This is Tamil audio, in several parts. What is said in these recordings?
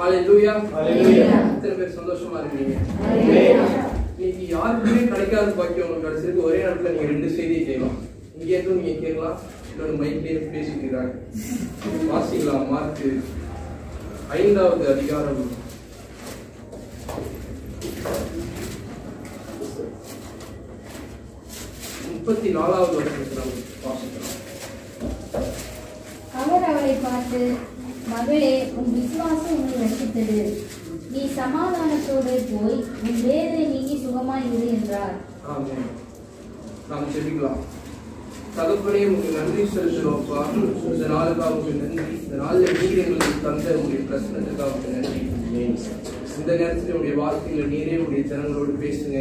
ஹalleluya எத்தனை பேர் சந்தோஷமா இருக்கீங்க? இன்னைக்கு யாருக்குமே கிடைக்காத பாக்கியம் உங்களுக்கு கிடைச்சிருக்கு. ஒரே நேரத்தில் நீங்க 2 செய்தியை கேட்கலாம். இங்கே இருந்து நீங்க கேட்கலாம், இன்னொரு மைக்லேயே பேசிட்டு இருக்காங்க. வாசிக்கலாம். மார்க் 5வது அதிகாரம் 34வது வசனத்தை நாம் வாசிக்கலாம். அவர் அவளை பார்த்து, மகளே, உன் விசுவாசம் உன்னை ரட்சித்தது, நீ சமாதானத்தோடு போய் உன் வேதனை நீங்கி சுகமாய் இரு என்றார். ஆமென். நாம் ஜெபிக்கலாம். தகப்பனே, உங்களுக்கு நன்றி செலுத்துகிறோம்ப்பா. இந்த நாளுக்காக உங்களுக்கு நன்றி. இந்த நாளில் நீர் எங்களுக்கு தந்த உங்களுடைய பிரச்சனைக்காக உங்களுக்கு நன்றி. இந்த நேரத்தில் உடைய வார்த்தைகளை நீரே உடைய ஜனங்களோடு பேசுங்க.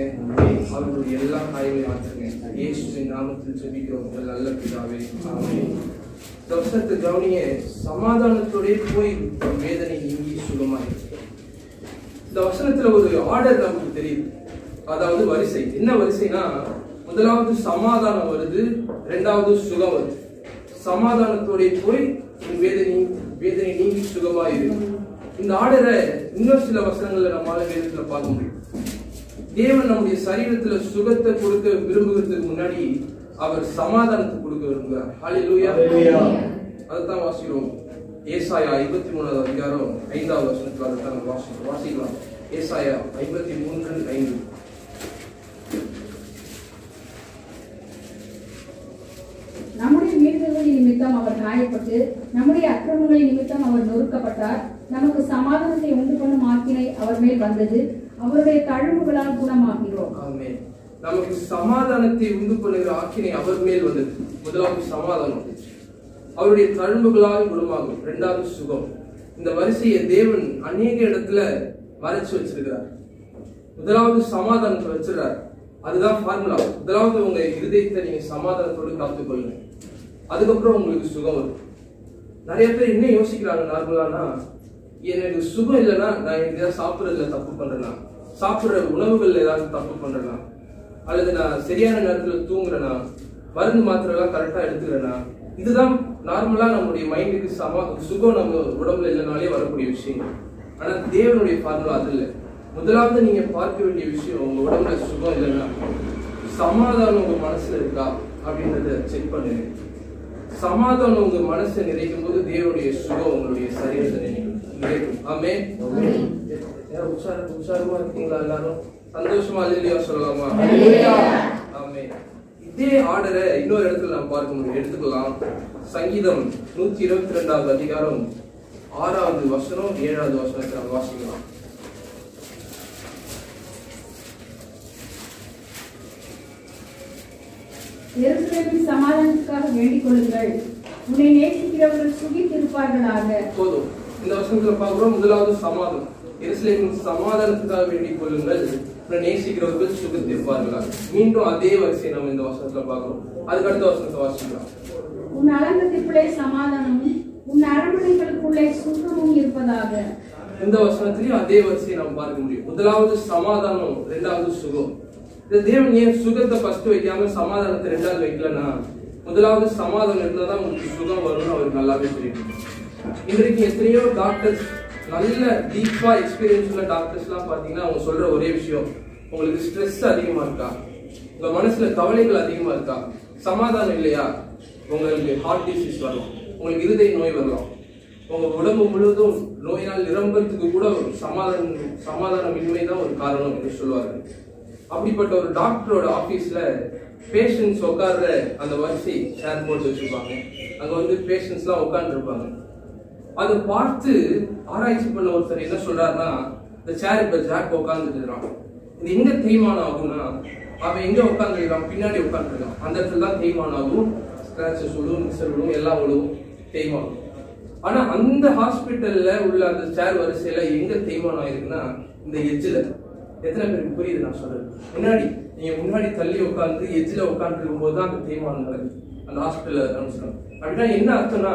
அவர்களுடைய எல்லா காயங்களையும் ஆற்றுங்க. இயேசுவின் நாமத்தில் ஜெபிக்கிறோம் நல்ல பிதாவே. ஆமென். இந்த வசனத்தை கவனிங்க. சமாதானத்தோடே போய் வேதனை நீங்கி சுகமாய். இந்த வசனத்துல ஒரு ஆர்டர் நமக்கு தெரியுது. அதாவது வரிசை. என்ன வரிசைனா, முதலாவது சமாதானம் வருது, 2வது சுகம் வருது. சமாதானத்தோட போய் வேதனை நீங்கி சுகமாயிரு. இந்த ஆர்டரை இன்னும் சில வசனங்கள்ல நம்மளால வேதத்துல பார்க்க முடியும். தேவன் நம்முடைய சரீரத்துல சுகத்தை கொடுக்க விரும்புகிறதுக்கு முன்னாடி அவர் சமாதானத்தை கொடுக்க விரும்புகிறார். ஹalleluya. அதுதான் வாசிக்கிறோம். ஏசாயா 53வது அதிகாரம் 5வது வசனத்துல அதுதான் வாசிக்கலாம். ஏசாயா 53:5. நம்முடைய மீறுதல்களின் நிமித்தம் அவர் காயப்பட்டு, நம்முடைய அக்கிரமங்களின் நிமித்தம் அவர் நொறுக்கப்பட்டார். நமக்கு சமாதானத்தை உண்டு பண்ணும் ஆக்கினை அவர் மேல் வந்தது, அவருடைய தழும்புகளால் குணமாகிறோம். ஆமென். நமக்கு சமாதானத்தை உண்டு பண்ணுகிற ஆக்கினை அவர் மேல் வந்தது. முதலாவது சமாதானம், அவருடைய தழும்புகளால் குணமாகும். 2வது சுகம். இந்த வரிசையை தேவன் அநேக இடத்துல வரைச்சு வச்சிருக்கிறார். முதலாவது சமாதானத்தை வச்சிருக்கார். அதுதான் ஃபார்முலா. முதலாவது உங்க இருதயத்தை நீங்க சமாதானத்தோடு காத்துக்கொள்ளுங்க. அதுக்கப்புறம் உங்களுக்கு சுகம் வரும். நிறைய பேர் என்ன யோசிக்கிறாங்க நார்மலானா, எனக்கு சுகம் இல்லைன்னா நான் எங்கேயாவது சாப்பிட்றதுல தப்பு பண்றேனா, சாப்பிட்ற உணவுகள்ல ஏதாவது தப்பு பண்றேனா, அல்லது நான் சரியான நேரத்துல தூங்குறேனா, மருந்து மாத்திரை எல்லாம் கரெக்டா எடுத்துக்கிறேனா. இதுதான் நார்மலா நம்முடைய மைண்டுக்கு சுகம் நம்ம உடம்புல இல்லைனாலே வரக்கூடிய விஷயங்கள். ஆனா தேவனுடைய ஃபார்முலா அது இல்லை. முதலாவது நீங்க பார்க்க வேண்டிய விஷயம், உங்க உடம்புல சுகம் இல்லைன்னா சமாதானம் உங்க மனசுல இருக்கா அப்படின்றத செக் பண்ணுங்க. சமாதானம் உங்க மனசை நிறைக்கும் போது தேவனுடைய சுகம் உங்களுடைய சரீரத்தை நிறைக்கும். ஆமென். உற்சாகமா இருக்கீங்களா? எல்லாரும் சந்தோஷமா அல்லேலூயா சொல்லலாமா? ஆமென். இதே ஆர்டரை இன்னொரு இடத்துல நாம் பார்க்க முடியும். எடுத்துக்கலாம். சங்கீதம் 122வது அதிகாரம் 6வது வசனம் 7வது வசனத்தை நாம் வாசிக்கலாம். எருசலேமின் சமாதானத்துக்காக வேண்டிக் கொள்ளுங்கள், உன்னை நேசிக்கிறவர்கள் சுகித்திருப்பார்களாக. போதும். இந்த வசனத்துல பார்க்கிறோம். முதலாவது சமாதானம். எருசலேமின் சமாதானத்துக்காக வேண்டிக் கொள்ளுங்கள், உன்னை நேசிக்கிறவர்கள் சுகித்திருப்பார்களாக. மீண்டும் அதே வரிசையை நம்ம இந்த வசனத்துல பார்க்கிறோம். அதுக்கு அடுத்த வசனத்தை வாசிக்கலாம். உன் அலங்கத்திற்குள்ளே சமாதானமும் உன் அரண்மனைகளுக்குள்ளே சுகமும் இருப்பதாக. இந்த வசனத்திலையும் அதே வரிசையை நாம் பார்க்க முடியும். முதலாவது சமாதானம், 2வது சுகம். இந்த தேவன் ஏன் சுகத்தை ஃபர்ஸ்ட் வைக்காம சமாதானத்தை 2வது வைக்கலன்னா, முதலாவது சமாதானம் இருந்தாதான் உங்களுக்கு சுகம் வரும்னு அவருக்கு நல்லாவே தெரியும். இன்றைக்கு எத்தனையோ டாக்டர்ஸ், நல்ல டீப்பா எக்ஸ்பீரியன்ஸ் உள்ள டாக்டர்ஸ் எல்லாம் பாத்தீங்கன்னா அவங்க சொல்ற ஒரே விஷயம், உங்களுக்கு ஸ்ட்ரெஸ் அதிகமா இருக்கா, உங்க மனசுல கவலைகள் அதிகமா இருக்கா, சமாதானம் இல்லையா, உங்களுக்கு ஹார்ட் டிசீஸ் வரலாம், உங்களுக்கு இருதய நோய் வரலாம், உங்க உடம்பு முழுவதும் நோயினால் நிரம்புறதுக்கு கூட சமாதானம் இன்மைதான் ஒரு காரணம் என்று சொல்லுவார்கள். அப்படிப்பட்ட ஒரு டாக்டரோட ஆபீஸ்ல பேஷண்ட்ஸ் உட்கார்ற அந்த வரிசை சேர் போட்டு வச்சிருப்பாங்க. அங்க வந்து பேஷண்ட்ஸ் எல்லாம் உட்கார்ந்து இருப்பாங்க. அதை பார்த்து ஆராய்ச்சி பண்ண ஒருத்தர் என்ன சொல்றாருன்னா, இந்த சேர் இப்ப ஜாக் உட்கார்ந்துட்டு இருக்கான், இது எங்க தேய்மானம் ஆகும்னா, அவன் எங்க உட்கார்ந்துருக்கான், பின்னாடி உட்கார்ந்துருக்கான், அந்த இடத்துல தான் தேய்மானம் ஆகும். ஸ்கிராச்சஸ் விழுவும், மிக்சர் விழுவும், எல்லாம் விழுவும், தேய்மானம். ஆனா அந்த ஹாஸ்பிட்டல்ல உள்ள அந்த சேர் வரிசையில எங்க தேய்மானம் ஆயிருக்குன்னா, இந்த எஜ்ஜில். எத்தனை பேருக்கு புரியுது நான் சொல்றது? முன்னாடி தள்ளி உட்காந்து எஜ்ஜில் உட்காந்து இருக்கும் போதுதான் அந்த தேய்மானம் நடக்குது அந்த ஹாஸ்பிட்டல்ல அனுப்பிச்சிடும். அப்படின்னா என்ன அர்த்தம்னா,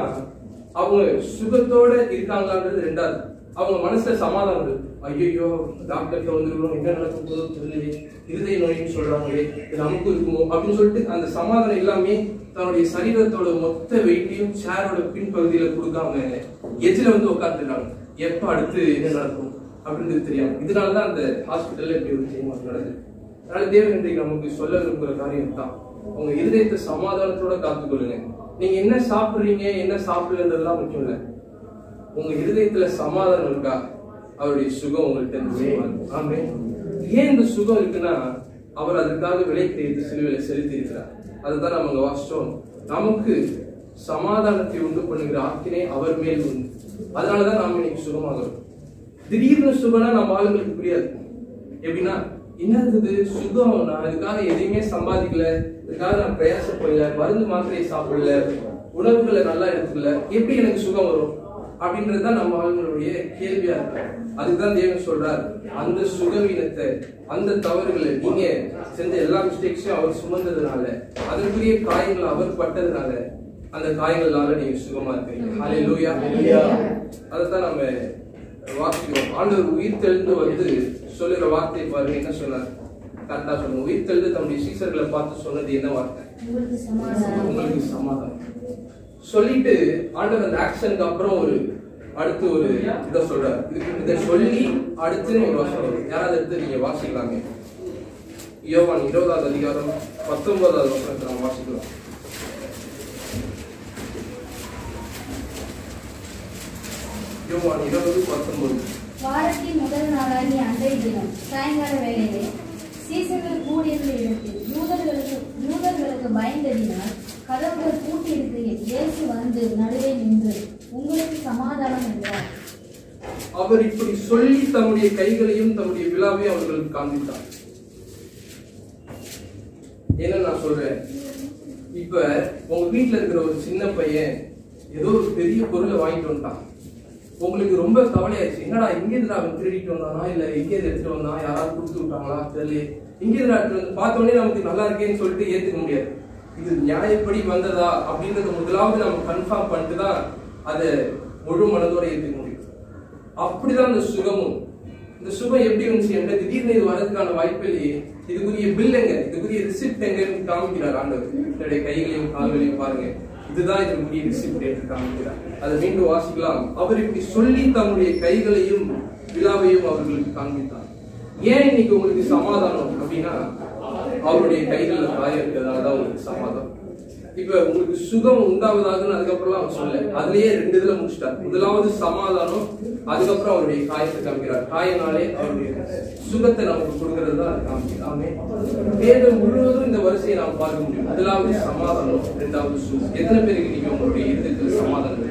அவங்க சுகத்தோட இருக்காங்கன்றது 2வது. அவங்க மனசுல சமாதானம் இருக்கு. ஐயோ டாக்டர்கிட்ட வந்துருக்கணும், என்ன நடக்கும் போதோ தெரியலையே, இருதய நோயின்னு சொல்றாங்களே, இது நமக்கும் இருக்குமோ அப்படின்னு சொல்லிட்டு அந்த சமாதானம் எல்லாமே தன்னுடைய சரீரத்தோட மொத்த வெயிட்டையும் சேரோட பின்பகுதியில கொடுக்காம எஜ்ஜில் வந்து உட்காந்துருக்காங்க. எப்ப அடுத்து என்ன நடக்கும் அப்படின்றது தெரியாது. இதனாலதான் அந்த ஹாஸ்பிட்டல்ல இப்படி ஒரு செய்தி நடக்குது. அதனால தேவன் இன்றைக்கு நமக்கு சொல்ல விரும்புகிற காரியம் தான், உங்க இருதயத்தை சமாதானத்தோட காத்துக்கொள்ளுங்க. நீங்க என்ன சாப்பிடுறீங்க என்ன சாப்பிடுறதுலாம் முக்கியம் இல்லை. உங்க இருதயத்துல சமாதானம் இருக்கா, அவருடைய சுகம் உங்கள்கிட்ட. ஆமே. ஏன் இந்த சுகம் இருக்குன்னா, அவர் அதற்காக விலை தேர்த்து சிலுவையில செலுத்தி இருக்கிறார். அதுதான் நம்ம வாசிச்சோம். நமக்கு சமாதானத்தை உண்டு பண்ணுகிற ஆக்கினை அவர் மேல் உண்டு. அதனாலதான் நாம இன்னைக்கு சுகமாகிறோம். திடீர்னு சுகம்னா நம்ம ஆளுங்களுக்கு புரியாது. எப்படின்னா, என்னது சுகம், நான் இதுக்காக எதையுமே சம்பாதிக்கல, இதுக்காக நான் பிரயாசப்படல, மருந்து மாத்திரையை சாப்பிடல, உணவுகளை நல்லா எடுத்துக்கல, எப்படி எனக்கு சுகம் வரும் அப்படின்றதுதான் நம்ம ஆளுங்களுடைய கேள்வியா இருக்கு. அதுக்குதான் தேவன் சொல்றார், அந்த சுகவீனத்தை அந்த தவறுகளை நீங்க செஞ்ச எல்லா மிஸ்டேக்ஸையும் அவர் சுமந்ததுனால, அதற்குரிய காயங்களை அவர் பட்டதுனால, அந்த காயங்கள்னால நீங்க சுகமா இருக்கீங்க. ஹல்லேலூயா. அதைத்தான் நம்ம வாசிக்கிறோம். ஆண்டவர் உயிர் தெழுந்து வந்து சொல்லுற வார்த்தை பாருங்க, என்ன சொன்னார் கரெக்டா சொல்லுங்க. உயிர் தெழுந்து தன்னுடைய சீசர்களை பார்த்து சொன்னது என்ன வார்த்தை? உங்களுக்கு சமாதானம் சொல்லிட்டு ஆண்டவர் அந்த ஆக்ஷனுக்கு அப்புறம் அடுத்து ஒரு இதை சொல்றாரு. இதை சொல்லி அடுத்து ஒரு வசனம் யாராவது எடுத்து நீங்க வாசிக்கலாங்க. யோவான் 20வது அதிகாரம் 19வது வசனத்தை நம்ம வாசிக்கலாம். யோவான் 20:19. வாரத்தின் முதல் நாளாகிய அன்றைய தினம் சாயங்கால வேளையிலே சீசர்கள் கூடியிருந்த இடத்தில் யூதர்களுக்கு பயந்ததினால் கதவுகள் பூட்டியிருக்கையில் இயேசு வந்து நடுவே நின்று உங்களுக்கு சமாதானம் என்றார். அவர் இப்படி சொல்லி தம்முடைய கைகளையும் தம்முடைய விழாவையும் அவர்களுக்கு காண்பித்தார். என்ன நான் சொல்றேன், இப்ப உங்க வீட்டுல இருக்கிற ஒரு சின்ன பையன் ஏதோ ஒரு பெரிய பொருளை வாங்கிட்டு வந்தான். உங்களுக்கு ரொம்ப கவலையாச்சு, என்னடா இங்க இருந்து அவன் திருடிட்டு வந்தானா இல்ல இங்க இருந்து எடுத்துட்டு வந்தான், யாராவது கொடுத்து விட்டாங்களா தெரியல, இங்க இருந்து பார்த்தோன்னே நமக்கு நல்லா இருக்கேன்னு சொல்லிட்டு ஏத்துக்க முடியாது. இது நியாயப்படி வந்ததா அப்படின்றத முதலாவது நம்ம கன்ஃபார்ம் பண்ணிட்டு தான் அதை முழு மனதோட ஏத்துக்க முடியும். அப்படிதான் இந்த சுகமும். இந்த சுகம் எப்படி வந்துச்சு என்ற திடீர்னு இது வரதுக்கான வாய்ப்பு இல்லையே. இதுக்குரிய பில் எங்க, இதுக்குரிய ரிசிப்ட் எங்கன்னு காமிக்கிறார் ஆண்டவர். என்னுடைய கைகளையும் கால்களையும் பாருங்க, இதுதான் இதற்குரிய ரிசிப்ட் என்று காமிக்கிறார். அதை மீண்டும் வாசிக்கலாம். அவர் இப்படி சொல்லி தம்முடைய கைகளையும் விழாவையும் அவர்களுக்கு காண்பித்தார். ஏன் இன்னைக்கு உங்களுக்கு சமாதானம் அப்படின்னா, அவருடைய கைகள்ல காயம் இருக்கிறதுனாலதான் உங்களுக்கு சமாதானம். இப்ப உங்களுக்கு சுகம் உண்டாவதாகன்னு அதுக்கப்புறம் அவர் சொல்ல, அதுலயே 2 இதுல முடிச்சிட்டார். முதலாவது சமாதானம், அதுக்கப்புறம் அவருடைய காயத்தை காமிக்கிறார். காயினாலே அவருடைய சுகத்தை நமக்கு கொடுக்கிறது தான் காமிக்கிறாமே. வேதம் முழுவதும் இந்த வரிசையை நாம் பார்க்க முடியும். முதலாவது சமாதானம், 2வது சுகம். எத்தனை பேருக்கு நீங்க உங்களுடைய இதயத்தில் சமாதானம்?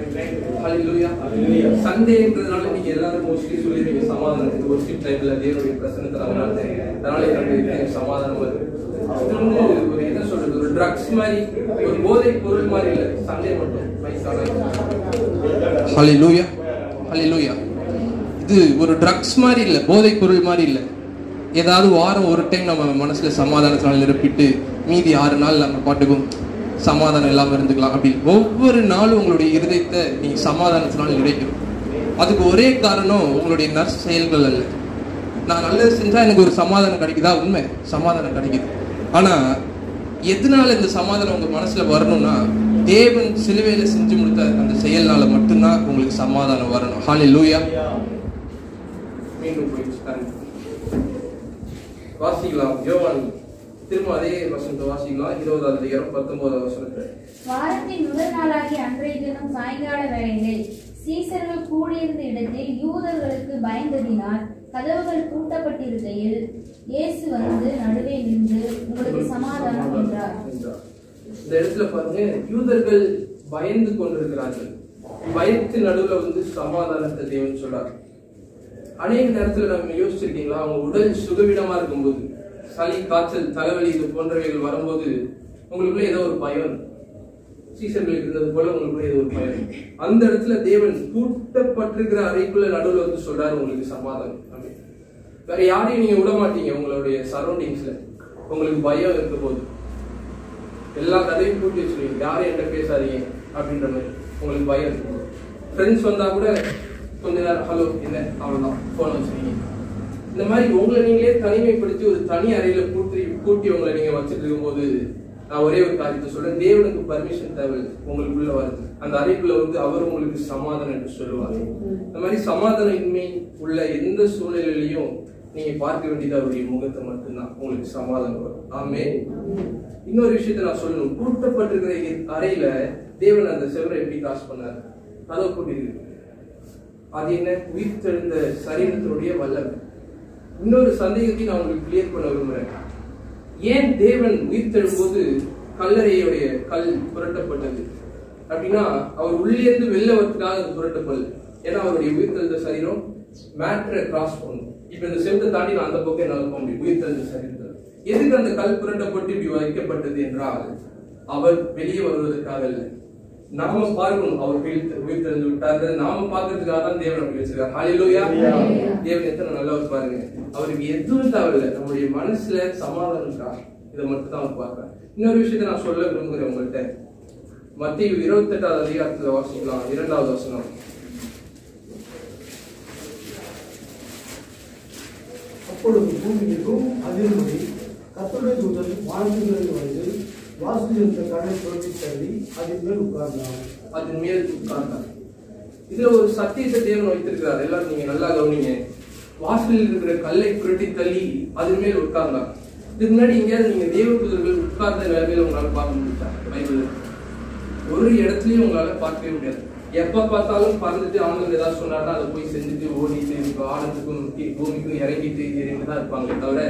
ஹல்லேலூயா. சண்டேன்றதுனால நீங்க எல்லாரும் மோஸ்ட்லி சொல்லிருக்கீங்க சமாதானம். வொர்ஷிப் டைம்ல தேவனுடைய பிரசன்னத்துல அதனால என்னுடைய சமாதானம் வருது. இது வந்து ஒரு என்ன சொல்றது, ஒரு ட்ரக்ஸ் மாதிரி, ஒரு போதை பொருள் மாதிரி இல்ல. சண்டே மட்டும் ஹல்லேலூயா ஹல்லேலூயா. இது ஒரு ட்ரக்ஸ் மாதிரி இல்ல, போதை பொருள் மாதிரி இல்ல. ஏதாவது வாரம் ஒரு டைம் நம்ம மனசுல சமாதானத்தினால நிரப்பிட்டு மீதி 6 நாள் நம்ம பாட்டுக்கும் சமாதானம் இல்லாம இருந்துக்கலாம். அப்படி ஒவ்வொரு நாளும் உங்களுடைய இருதயத்தை நீங்க சமாதானத்தினால நிறைக்கணும். அதுக்கு ஒரே காரணம் உங்களுடைய நற்செயல்கள் அல்ல. நான் நல்லது செஞ்சா எனக்கு ஒரு சமாதானம் கிடைக்குதா? உண்மை, சமாதானம் கிடைக்குது. ஆனா எதனால இந்த சமாதானம் உங்க மனசுல வரணும்னா, தேவன் சிலுவையில செஞ்சு முடித்த அந்த செயல்னால மட்டும்தான் உங்களுக்கு சமாதானம் வரணும். ஹல்லேலூயா. மீண்டும் வாசிக்கலாம். யோவான் திரும்ப அதே வசனத்தை வாசிக்கலாம். 20வது அதிகாரம் 19வது வசனத்தை. வாரத்தின் முதல் நாளாகிய அன்றைய தினம் சாயங்கால வேளையிலே சீசர்கள் கூடியிருந்த இடத்தில் யூதர்களுக்கு பயந்ததினால் கதவுகள் பூட்டப்பட்டிருக்கையில் இயேசு வந்து நடுவே நின்று உங்களுக்கு சமாதானம் என்றார். இந்த இடத்துல பாருங்க, யூதர்கள் பயந்து கொண்டிருக்கிறார்கள். பயத்து நடுவுல வந்து சமாதானத்தை தேவன் சொல்றார். அநேக நேரத்துல நம்ம யோசிச்சிருக்கீங்களா, அவங்க உடல் சுகவீனமா இருக்கும்போது, சளி காய்ச்சல் தலைவலி இது போன்றவைகள் வரும்போது உங்களுக்குள்ள ஏதோ ஒரு பயம், சீசர்களுக்கு இருந்தது போல உங்களுக்குள்ள ஏதோ ஒரு பயம். அந்த இடத்துல தேவன் பூட்டப்பட்டிருக்கிற அறைக்குள்ள நடுவுல வந்து சொல்றாரு உங்களுக்கு சமாதானம். வேற யாரையும் நீங்க விட மாட்டீங்க. உங்களுடைய சரௌண்டிங்ஸ்ல உங்களுக்கு பயம் இருக்க போது எல்லா கதையும் பூட்டி வச்சிருக்கீங்க. யாரும் என்கிட்ட பேசாதீங்க அப்படின்ற மாதிரி உங்களுக்கு பயம் இருக்கும். ஃப்ரெண்ட்ஸ் வந்தா கூட கொஞ்ச நேரம் ஹலோ என்ன அவ்வளவுதான் போன வச்சிருக்கீங்க. இந்த மாதிரி உங்களை நீங்களே தனிமைப்படுத்தி ஒரு தனி அறையில பூட்டி உங்களை நீங்க வச்சுட்டு இருக்கும்போது நான் ஒரே ஒரு காரியத்தை சொல்றேன், தேவனுக்கு பர்மிஷன் தேவை உங்களுக்குள்ள வருது. அந்த அறைக்குள்ள வந்து அவர் உங்களுக்கு சமாதானம் என்று சொல்லுவார். இந்த மாதிரி சமாதானமின்மை உள்ள எந்த சூழ்நிலையிலையும் நீங்க பார்க்க வேண்டியது அவருடைய முகத்தை மட்டும்தான், உங்களுக்கு சமாதானம் வரும். ஆமே. இன்னொரு விஷயத்த நான் சொல்லணும், கூட்டப்பட்டிருக்கிற அறையில தேவன் அந்த செவரை எப்படி காசு பண்ணார்? கதவு போட்டிருக்கு. அது என்ன? உயிர்த்தெழுந்த சரீரத்தினுடைய வல்லமை. இன்னொரு சந்தேகத்தை நான் உங்களுக்கு கிளியர் பண்ண விரும்புறேன். ஏன் தேவன் உயிர்த்தெழும்போது கல்லறையுடைய கல் புரட்டப்பட்டது அப்படின்னா, அவர் உள்ளேருந்து வெளில வரதுக்காக அது புரட்டப்படல. ஏன்னா அவருடைய உயிர்த்தெழுந்த சரீரம் மேட்ரை கிராஸ் பண்ணும். இப்ப இந்த செவத்தை தாண்டி நான் அந்த பக்கம் என்னால் போக முடியும். உயிர்த்தெழுந்த சரீரத்தில் எதுக்கு அந்த கல் புரட்டப்பட்டு இப்படி வைக்கப்பட்டது என்றால், அவர் வெளியே வருவதற்காக இல்லை, நாம பார்க்கணும். அவர் உயிர்த்தெழுந்து விட்டாரு, நாம பார்க்கறதுக்காக தான் தேவன் அப்படி வச்சிருக்காரு. ஹல்லேலூயா. தேவன் எத்தனை நல்லவர் பாருங்க. அவருக்கு எதுவும் தேவையில்லை, நம்முடைய மனசுல சமாதானம் இருக்கா, இதை மட்டும் தான் அவர் பார்க்கிறார். இன்னொரு விஷயத்த நான் சொல்ல விரும்புகிறேன் உங்கள்கிட்ட. மத்தேயு 28வது அதிகாரத்துல வாசிக்கலாம், 2வது வசனம். அப்பொழுது பூமிக்கும் அதிர்மொழி கர்த்தருடைய தூதன் வானத்திலிருந்து வந்து வாசலில் இருந்த கடலை புரட்டி தள்ளி அதன் மேல் உட்கார்ந்தார். இதுல ஒரு சத்தியத்தை தேவன் வைத்திருக்கிறார். எல்லாரும் நீங்க நல்லா கவனிங்க. வாசலில் இருக்கிற கல்லை புரட்டி தள்ளி அதன் மேல் உட்கார்ந்தார். இதுக்கு முன்னாடி எங்கேயாவது நீங்க தேவதூதர்கள் உட்கார்ந்த நிலைமையில உங்களால பார்க்க முடியுதா? பைபிள் ஒரு இடத்துலயும் உங்களால பார்க்கவே முடியாது. எப்ப பார்த்தாலும் பறந்துட்டு ஆண்டவர் ஏதாவது சொன்னார்னா அதை போய் செஞ்சுட்டு ஓடிட்டு ஆனத்துக்கும் பூமிக்கும் இறங்கிட்டு தான் இருப்பாங்க. தவிர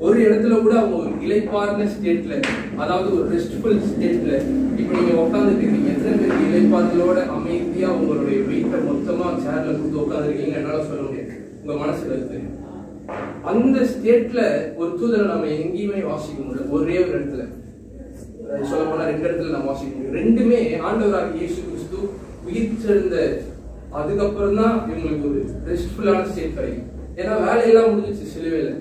ஒரு இடத்துல கூட அவங்க ஒரு இளைப்பார்ந்த ஸ்டேட்ல, அதாவது ஒரு ரெஸ்ட்ஃபுல் ஸ்டேட்ல இப்ப நீங்க உட்காந்துட்டு இருக்கீங்க. எத்தனை பேர் இளைப்பாறுதலோட அமைதியா உங்களுடைய வீட்டை மொத்தமா சேர்ல கொடுத்து உட்காந்துருக்கீங்க என்னால சொல்ல முடியாது. உங்க மனசுல இருக்கு அந்த ஸ்டேட்ல ஒரு தூதரை நம்ம எங்கேயுமே வாசிக்க முடியல. ஒரே ஒரு இடத்துல, சொல்ல போனா 2 இடத்துல நம்ம வாசிக்க முடியும். ரெண்டுமே ஆண்டவராகிய இயேசு கிறிஸ்து உயிர்த்தெழுந்த அதுக்கப்புறம் தான் இவங்களுக்கு ஒரு ரெஸ்ட்ஃபுல்லான ஸ்டேட் கிடைக்கும். ஏன்னா வேலையெல்லாம் முடிஞ்சிச்சு சிலுவையில,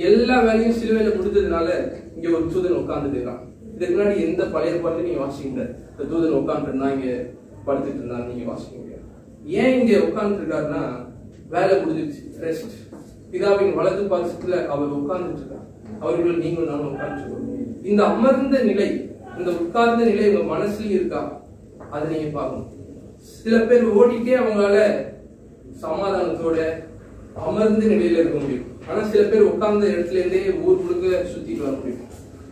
எல்லா வேலையும் சிலுவையில முடிஞ்சதுனால இங்க ஒரு தூதன் உட்கார்ந்துட்டு இருக்கான். இதுக்கு முன்னாடி எந்த பழைய பாட்டு நீங்க வாசிக்க, இந்த தூதன் உட்கார்ந்து இருந்தா இங்க படுத்துட்டு இருந்தா நீங்க வாசிக்க முடியாது. ஏன் இங்க உட்கார்ந்து இருக்காருன்னா, வேலை முடிஞ்சிச்சு, ரெஸ்ட். பிதாவின் வலது பாசத்துல அவர் உட்கார்ந்துட்டு இருக்கார். அவர்கள் நீங்களும் நானும் உட்கார்ந்து. இந்த அமர்ந்த நிலை, இந்த உட்கார்ந்த நிலை உங்க மனசுலயும் இருக்கா? அதை நீங்க பார்க்கணும். சில பேர் ஓடிட்டே அவங்களால சமாதானத்தோட அமர்ந்த நிலையில இருக்க முடியும். ஆனா சில பேர் உட்கார்ந்த இடத்துல இருந்தே ஊர் முழுக்க சுத்திட்டு வர முடியும்.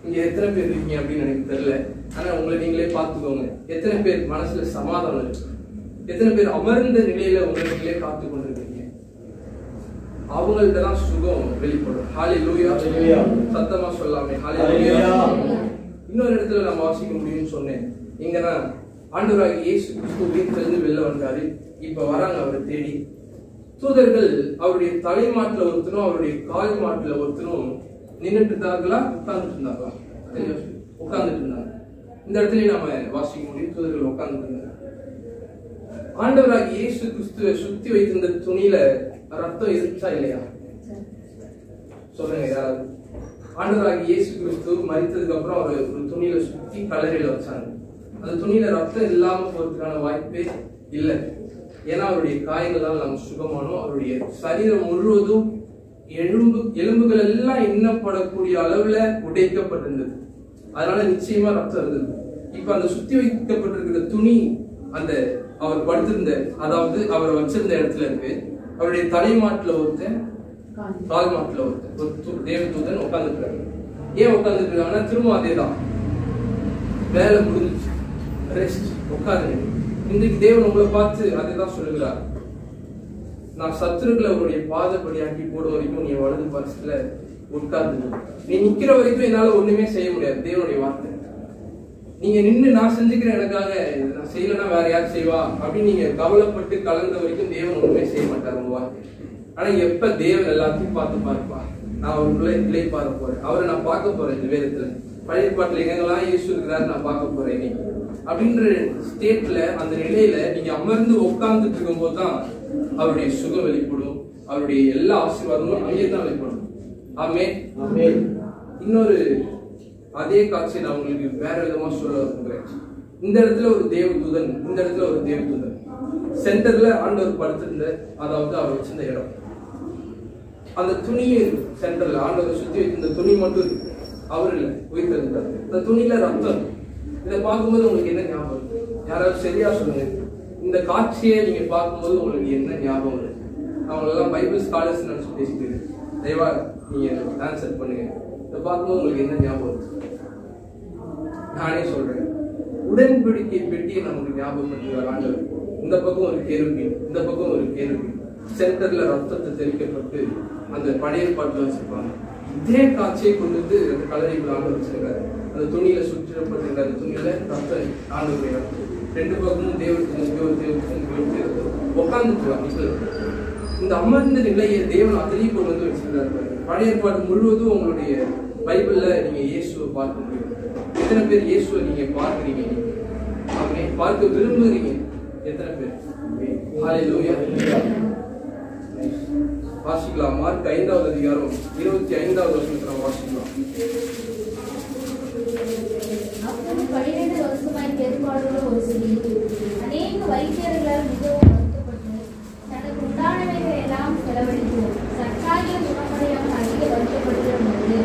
இங்க எத்தனை பேர் இருக்கீங்க அப்படின்னு எனக்கு தெரியல. ஆனா உங்களை நீங்களே பார்த்துக்கோங்க. எத்தனை பேர் மனசுல சமாதானம் இருக்கு? எத்தனை பேர் அமர்ந்த நிலையில உங்களை நீங்களே காத்து கொண்டிருக்கீங்க? அவங்கள்ட்ட தான் சுகம் வெளிப்படும். ஹல்லேலூயா. சத்தமா சொல்லாமே ஹல்லேலூயா. இன்னொரு இடத்துல நம்ம வாசிக்க முடியும்னு சொன்னேன். இங்கன்னா ஆண்டவராகிய இயேசு கிறிஸ்து உயிர்த்தெழுந்து வெளில வந்தாரு. இப்ப வராங்க அவரை தேடி. தூதர்கள் அவருடைய தலைமாட்டில் ஒருத்தரும் அவருடைய கால் மாட்டில் ஒருத்தரும் நின்றுட்டு இருந்தார்களா, உட்கார்ந்துட்டு இருந்தாங்களா? உட்கார்ந்துட்டு இருந்தாங்க. இந்த இடத்துல நாம வாசிக்க முடியும். தூதர்கள் உட்கார்ந்துட்டு இருந்தாங்க. ஆண்டவராகிய இயேசு கிறிஸ்துவை சுத்தி வைத்திருந்த துணியில ரத்தம் இருந்துச்சா இல்லையா? சொல்லுங்க யாராவது. ஆண்டவராகிய இயேசு கிறிஸ்து மரித்ததுக்கு அப்புறம் அவர் ஒரு துணியில சுத்தி கல்லறையில வச்சாங்க. அந்த துணியில ரத்தம் இல்லாம போறதுக்கான வாய்ப்பே இல்லை. ஏன்னா அவருடைய காயங்களால் நம்ம சுகமானோம். அவருடைய சரீரம் முழுவதும் எலும்புகள் எல்லாம் எண்ணப்படக்கூடிய அளவுல உடைக்கப்பட்டிருந்தது. அதனால நிச்சயமா ரத்தம் இருந்தது. இப்ப அந்த சுத்தி வைக்கப்பட்டிருக்கிற துணி அந்த அவர் படுத்திருந்த, அதாவது அவர் வச்சிருந்த இடத்துல இருக்கு. அவருடைய தலைமாட்டுல ஒருத்தன், கால் மாட்டுல ஒருத்தன், ஒரு தேவதூதன் உட்கார்ந்துருக்காரு. ஏன் உட்கார்ந்துட்டு இருக்காங்கன்னா, திரும்ப அதேதான், வேலை முடிஞ்சிச்சு, ரெஸ்ட், உட்காருங்க. இன்றைக்கு தேவன் உங்களை பார்த்து அதைதான் சொல்லுகிறார். நான் சத்துருக்களை உங்களுடைய பாதப்படியாக்கி போட வரைக்கும் நீ வலது பரிசுல உட்கார்ந்து, நீ நிக்கிற வரைக்கும் என்னால ஒண்ணுமே செய்ய முடியாது. தேவனுடைய வார்த்தை. நீங்க நின்று நான் செஞ்சுக்கிறேன், எனக்காக நான் செய்யலன்னா வேற யார் செய்வா அப்படின்னு நீங்க கவலைப்பட்டு கலந்த வரைக்கும் தேவன் ஒண்ணுமே செய்ய மாட்டார் உங்க வார்த்தை. ஆனா எப்ப தேவன் எல்லாத்தையும் பார்த்து பார்ப்பா, நான் அவருக்குள்ள இலை பார்க்க போறேன், அவரை நான் பார்க்க போறேன். இந்த வேதத்துல பழைய பாட்டுல எங்கெல்லாம் இயேசு இருக்கிறாரு நான் பார்க்க போறேன் இன்னைக்கு அப்படின்ற ஸ்டேட்ல, அந்த நிலையில நீங்க அமர்ந்து உட்கார்ந்துட்டு இருக்கும் போதுதான் அவருடைய சுகம் வெளிப்படும். அவருடைய எல்லா ஆசீர்வாதங்களும் அங்கே தான் வெளிப்படும். ஆமென். இன்னொரு அதே காட்சியை நான் உங்களுக்கு வேற விதமா சொல்ல விரும்புகிறேன். இந்த இடத்துல ஒரு தேவதூதன், இந்த இடத்துல ஒரு தேவதூதன், சென்டர்ல ஆண்டவர் படுத்திருந்த, அதாவது அவர் வச்சிருந்த இடம், அந்த துணியும் சென்டர்ல ஆண்டவர் சுத்தி வைத்திருந்த துணி மட்டும் இருக்கு. அவர் இல்லை, உயிர்த்தெழுந்தார். இந்த துணியில ரத்தம். இதை பார்க்கும்போது உங்களுக்கு என்ன ஞாபகம்? யாராவது சரியா சொல்லுங்க. இந்த காட்சியை நீங்க பார்க்கும்போது உங்களுக்கு என்ன ஞாபகம் வருது? அவங்களெல்லாம் பைபிள் ஸ்காலர்ஸ் நினைச்சு பேசிட்டு தயவா நீங்க ஆன்சர் பண்ணுங்க. இதை பார்க்கும்போது உங்களுக்கு என்ன ஞாபகம் வருது? நானே சொல்றேன், உடன்படிக்கை பெட்டியை நமக்கு ஞாபகப்படுத்துகிற ஆண்டவர். இந்த பக்கம் ஒரு கேருபீன், இந்த பக்கம் ஒரு கேருபீன், சென்டர்ல ரத்தத்தை தெளிக்கப்பட்டு அந்த பழைய பாட்டுல வச்சிருப்பாங்க. இதே காட்சியை கொண்டு வந்து அந்த கலரிக்குள்ள ஆண்டு வச்சிருக்காரு. அந்த துணியில சுற்றப்பட்டிருக்க அந்த துணியில ரத்தம் ஆண்டு ரெண்டு பக்கமும் உட்கார்ந்துட்டு இந்த அமர்ந்த நிலையை தேவன் அதிலையும் கொண்டு வந்து வச்சிருக்காரு. பழைய பாட்டு முழுவதும் உங்களுடைய பைபிள்ல நீங்க இயேசுவை பார்க்க முடியும். எத்தனை பேர் இயேசுவை நீங்க பார்க்கிறீங்க? அவனை பார்க்க விரும்புகிறீங்க? எத்தனை பேர்? ஹல்லேலூயா. வாசிக்கலாம். மார்க் 5வது அதிகாரம் 25வது வசனத்தை வாசிக்கலாம். அப்போது 12 வருஷமாய் பெரும்பாடுள்ள ஒரு ஸ்திரீ அநேக வைத்தியர்களால் மிகவும் வருத்தப்பட்டு தனக்கு உண்டானவைகளை எல்லாம் செலவழித்து சற்றாகிய குணமடையாமல் அதிக வருத்தப்படுகிறது.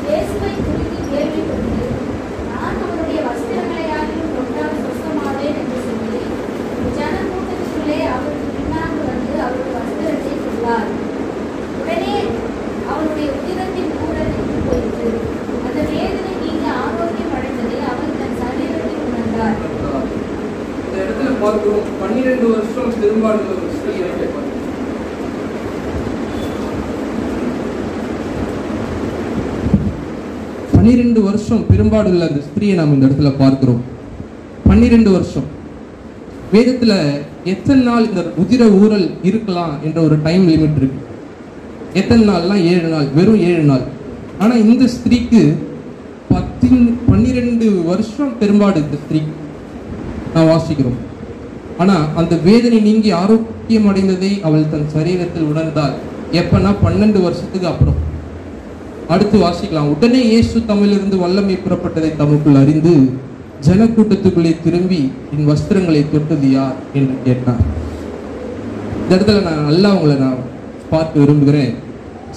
இயேசுவை குறித்து கேள்விப்பட்டு நான் அவருடைய வஸ்திரங்களையாகிலும் தொட்டால் சுத்தமாவேன் என்று சொல்லி ஜனக்கூட்டத்துக்குள்ளே அவருக்கு பின்னாக வந்து அவருடைய வஸ்திரத்தை கொண்டார். உடனே அவருடைய உதிரத்தின் கூட நின்று போயிற்று. அந்த வேதனை நீங்க ஆரோக்கியம் அடைந்ததை அவர் தன் சரீரத்தில் உணர்ந்தார். இந்த இடத்துல பார்க்கிறோம் 12 வருஷம் பெரும்பாடுள்ள ஒரு ஸ்திரீ. 12 வருஷம் பெரும்பாடுள்ள அந்த ஸ்திரீயை நாம் இந்த இடத்துல பார்க்கிறோம். 12 வருஷம். வேதத்துல எத்தனை நாள் இந்த உதிர ஊரல் இருக்கலாம் என்ற ஒரு டைம் லிமிட் இருக்கு. எத்தனை நாள்லாம் 7 நாள், வெறும் 7 நாள். ஆனா இந்த ஸ்திரீக்கு 12 வருஷம் பெரும்பாடு இந்த ஸ்திரீக்கு நான் வாசிக்கிறோம். ஆனா அந்த வேதனை நீங்கி ஆரோக்கியம் அடைந்ததை அவள் தன் சரீரத்தில் உணர்ந்தாள். எப்பன்னா 12 வருஷத்துக்கு அப்புறம். அடுத்து வாசிக்கலாம். உடனே இயேசு தம்மிலிருந்து வல்லமை புறப்பட்டதை தமக்குள் அறிந்து ஜனக்கூட்டத்துக்குள்ளே திரும்பி என் வஸ்திரங்களை தொட்டது யார் என்று கேட்டார். இந்த இடத்துல நான் நல்லா உங்களை நான் பார்க்க விரும்புகிறேன்.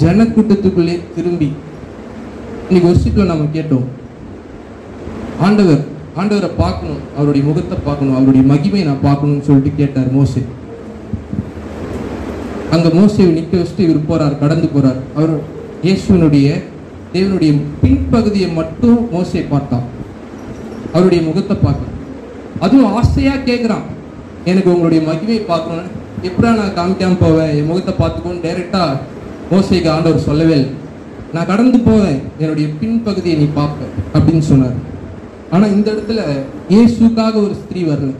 ஜனக்கூட்டத்துக்குள்ளே திரும்பி. இன்னைக்கு வருஷத்துல நம்ம கேட்டோம், ஆண்டவரை பார்க்கணும், அவருடைய முகத்தை பார்க்கணும், அவருடைய மகிமையை நான் பார்க்கணும்னு சொல்லிட்டு கேட்டார் மோசே. அங்க மோசேவை நிக்க வச்சுட்டு இவர் போறார், கடந்து போறார். அவர் இயேசுனுடைய தேவனுடைய பின்பகுதியை மட்டும் மோசே பார்த்தான், அவருடைய முகத்தை பார்க்க. அதுவும் ஆசையா கேட்கிறான், எனக்கு உங்களுடைய மகிமையை பார்க்கணும்னு. எப்படா நான் காமிக்காம போவேன், என் முகத்தை பார்த்துக்கோன்னு டைரக்டா மோசேக்கு ஆண்டவர் சொல்லவே இல்லை. நான் கடந்து போவேன், என்னுடைய பின்பகுதியை நீ பார்ப்ப அப்படின்னு சொன்னார். ஆனா இந்த இடத்துல இயேசுக்காக ஒரு ஸ்திரீ வரல,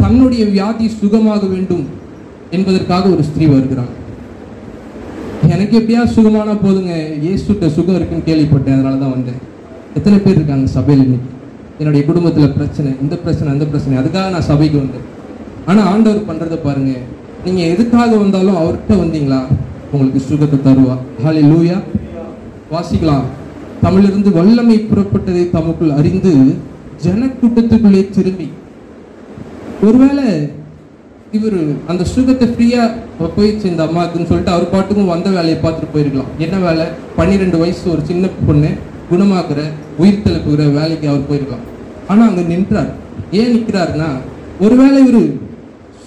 தன்னுடைய வியாதி சுகமாக வேண்டும் என்பதற்காக ஒரு ஸ்திரீ வருகிறான். எனக்கு எப்படியா சுகமான போதுங்க, இயேசுட்ட சுகம் இருக்குன்னு கேள்விப்பட்டேன், அதனாலதான் வந்தேன். எத்தனை பேர் இருக்காங்க சபையில் இன்னைக்கு? என்னுடைய குடும்பத்துல பிரச்சனை, இந்த பிரச்சனை, அந்த பிரச்சனை, அதுக்காக நான் சபைக்கு வந்தேன். ஆனா ஆண்டவர் பண்றதை பாருங்க. நீங்க எதுக்காக வந்தாலும் அவர்கிட்ட வந்தீங்களா, உங்களுக்கு சுகத்தை தருவா. ஹல்லேலூயா. வாசிக்கலாம். தமிழிலிருந்து வல்லமை புறப்பட்டதை தமக்குள் அறிந்து ஜனக்கூட்டத்துக்குள்ளே திரும்பி. ஒருவேளை இவர் அந்த சுகத்தை ஃப்ரீயா போயிடுச்சு இந்த அம்மாவுக்குன்னு சொல்லிட்டு அவர் பாட்டுக்கும் வந்த வேலையை பார்த்துட்டு போயிருக்கலாம். என்ன வேலை? 12 வயசு ஒரு சின்ன பொண்ணு குணமாக்குற, உயிர் தெளிப்புகிற வேலைக்கு அவர் போயிருக்கலாம். ஆனா அங்க நின்றார். ஏன் நிற்கிறாருன்னா, ஒருவேளை இவரு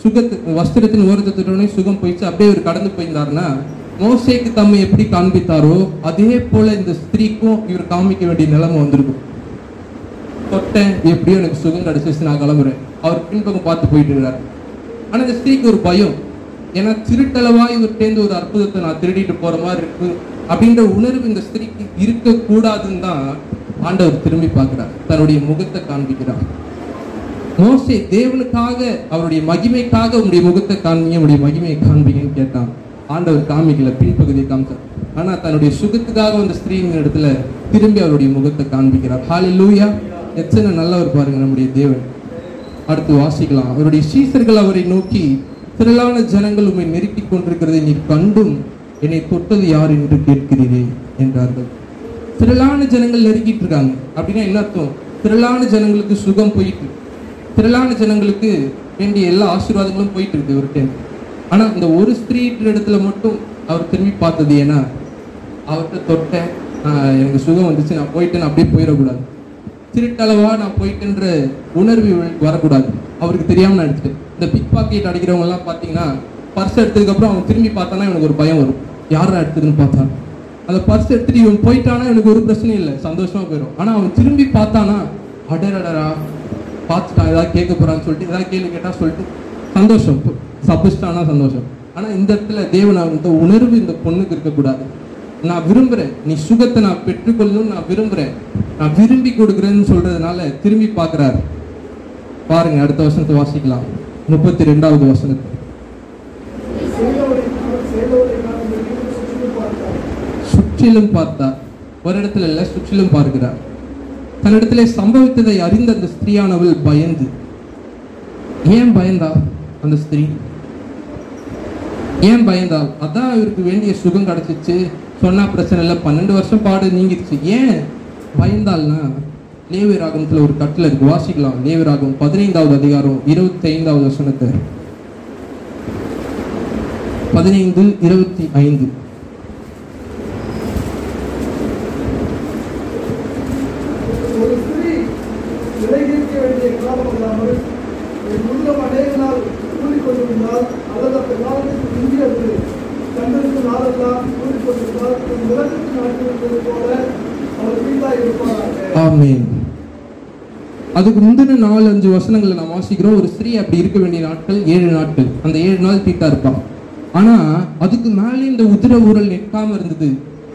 சுகத்து வஸ்திரத்தின் ஓரத்துடனே சுகம் போயிடுச்சு, அப்படியே இவர் கடந்து போயிருந்தாருன்னா மோசேக்கு தம்மை எப்படி காண்பித்தாரோ அதே போல இந்த ஸ்திரீக்கும் இவர் காமிக்க வேண்டிய நிலைமை வந்திருக்கும். தொட்டேன், எப்படியோ எனக்கு சுகம் கிடைச்சிச்சு, நான் கிளம்புறேன். அவர் பின்பக்கம் பார்த்து போயிட்டு இருக்கிறார். ஆனா இந்த ஸ்திரீக்கு ஒரு பயம். ஏன்னா திருட்டளவா இவர்கிட்ட ஒரு அற்புதத்தை நான் திருடிட்டு போற மாதிரி இருக்கு அப்படின்ற உணர்வு இந்த ஸ்திரீக்கு இருக்க கூடாதுன்னு தான் ஆண்டவர் திரும்பி பார்க்கிறார், தன்னுடைய முகத்தை காண்பிக்கிறார். மோசே தேவனுக்காக, அவருடைய மகிமைக்காக உங்களுடைய முகத்தை காண்பீங்க, உங்களுடைய மகிமையை காண்பீங்கன்னு கேட்டான். ஆண்டவர் காமிக்கல, பின்பகுதியை காமிச்சார். ஆனா தன்னுடைய சுகத்துக்காக அந்த ஸ்திரீயின் இடத்துல திரும்பி அவருடைய முகத்தை காண்பிக்கிறார். ஹல்லேலூயா. எத்தனை நல்லவர் பாருங்க நம்முடைய தேவன். அடுத்து வாசிக்கலாம். அவருடைய சீசர்கள் அவரை நோக்கி, திரளான ஜனங்கள் உம்மை நெருக்கிக் கொண்டிருக்கிறதை நீர் கண்டும் என்னை தொட்டது யார் என்று கேட்கிறீரே என்றார்கள். திரளான ஜனங்கள் நெருக்கிட்டு இருக்காங்க அப்படின்னா என்ன அர்த்தம்? திரளான ஜனங்களுக்கு சுகம் போயிட்டு, திரளான ஜனங்களுக்கு வேண்டிய எல்லா ஆசீர்வாதங்களும் போயிட்டு இருக்கு இவர்கிட்ட. ஆனா இந்த ஒரு ஸ்திரீ இடத்துல மட்டும் அவர் திரும்பி பார்த்தது ஏன்னா, அவர்கிட்ட தொட்டேன், எனக்கு சுகம் வந்துச்சு, நான் போயிட்டேன்னு அப்படியே போயிடக்கூடாது. திருட்டளவா நான் போயிட்டுன்ற உணர்வு இவனுக்கு வரக்கூடாது. அவருக்கு தெரியாமல் நான் எடுத்துட்டேன். இந்த பிக் பாக்கெட் அடிக்கிறவங்க எல்லாம் பார்த்தீங்கன்னா பர்ஸ் எடுத்ததுக்கப்புறம் அவன் திரும்பி பார்த்தானா இவனுக்கு ஒரு பயம் வரும், யாரா எடுத்துதுன்னு பார்த்தா. அந்த பர்ஸ் எடுத்துட்டு இவன் போயிட்டானா எனக்கு ஒரு பிரச்சனையும் இல்லை, சந்தோஷமா போயிடும். ஆனால் அவன் திரும்பி பார்த்தானா அடரடரா பார்த்துட்டான், ஏதாவது கேட்க போறான்னு சொல்லிட்டு ஏதாவது கேள்வி கேட்டா சொல்லிட்டு சந்தோஷம் சபிச்சிட்டானா சந்தோஷம். ஆனால் இந்த இடத்துல தேவன் இந்த உணர்வு இந்த பொண்ணுக்கு இருக்கக்கூடாது. நான் விரும்புகிறேன், நீ சுகத்தை நான் பெற்றுக்கொள்ளணும்னு நான் விரும்புகிறேன், நான் விரும்பி கொடுக்குறேன்னு சொல்றதுனால திரும்பி பார்க்குறாரு. பாருங்க, அடுத்த வசனத்தை வாசிக்கலாம். 32வது வசனத்தை. சுற்றிலும் பார்த்தார், ஒரு இடத்துல இல்லை, சுற்றிலும் பார்க்கிறார். தன்னிடத்திலே சம்பவித்ததை அறிந்த அந்த ஸ்திரீயானவள் பயந்து. ஏன் பயந்தா அந்த ஸ்திரீ? ஏன் பயந்தாள்? அதான் இவருக்கு வேண்டிய சுகம் கிடைச்சிச்சு, சொன்னா பிரச்சனை இல்லை, 12 வருஷம் பாடு நீங்கிடுச்சு. ஏன் பயந்தாள்னா லேவியராகமத்துல ஒரு கட்டளை இருக்கு, வாசிக்கலாம். லேவியராகமம் 15வது அதிகாரம் 25வது வசனத்தை. 15:25. ஒரு ஸ்திரீ விலகியிருக்க வேண்டிய காலம் இல்லாமல் என் உள்ளம் அநேக நாள் கூறிக்கொண்டிருந்தால், அல்லது அந்த காலத்துக்கு முந்தியது கண்டிருக்கும் நாளெல்லாம் கூறிக்கொண்டிருந்தால், என் விளக்கத்து நாட்டிருப்பது போல அவர் வீட்டாக இருப்பார்கள். ஆமென். அதுக்கு முந்தின 4-5 வசனங்களை நாம் வாசிக்கிறோம். ஒரு ஸ்திரீ அப்படி இருக்க வேண்டிய நாட்கள் 7 நாட்கள். அந்த 7 நாள் தீட்டா இருப்பான். ஆனா அதுக்கு மேலே இந்த உதிர ஊரல் நிற்காம இருந்தது,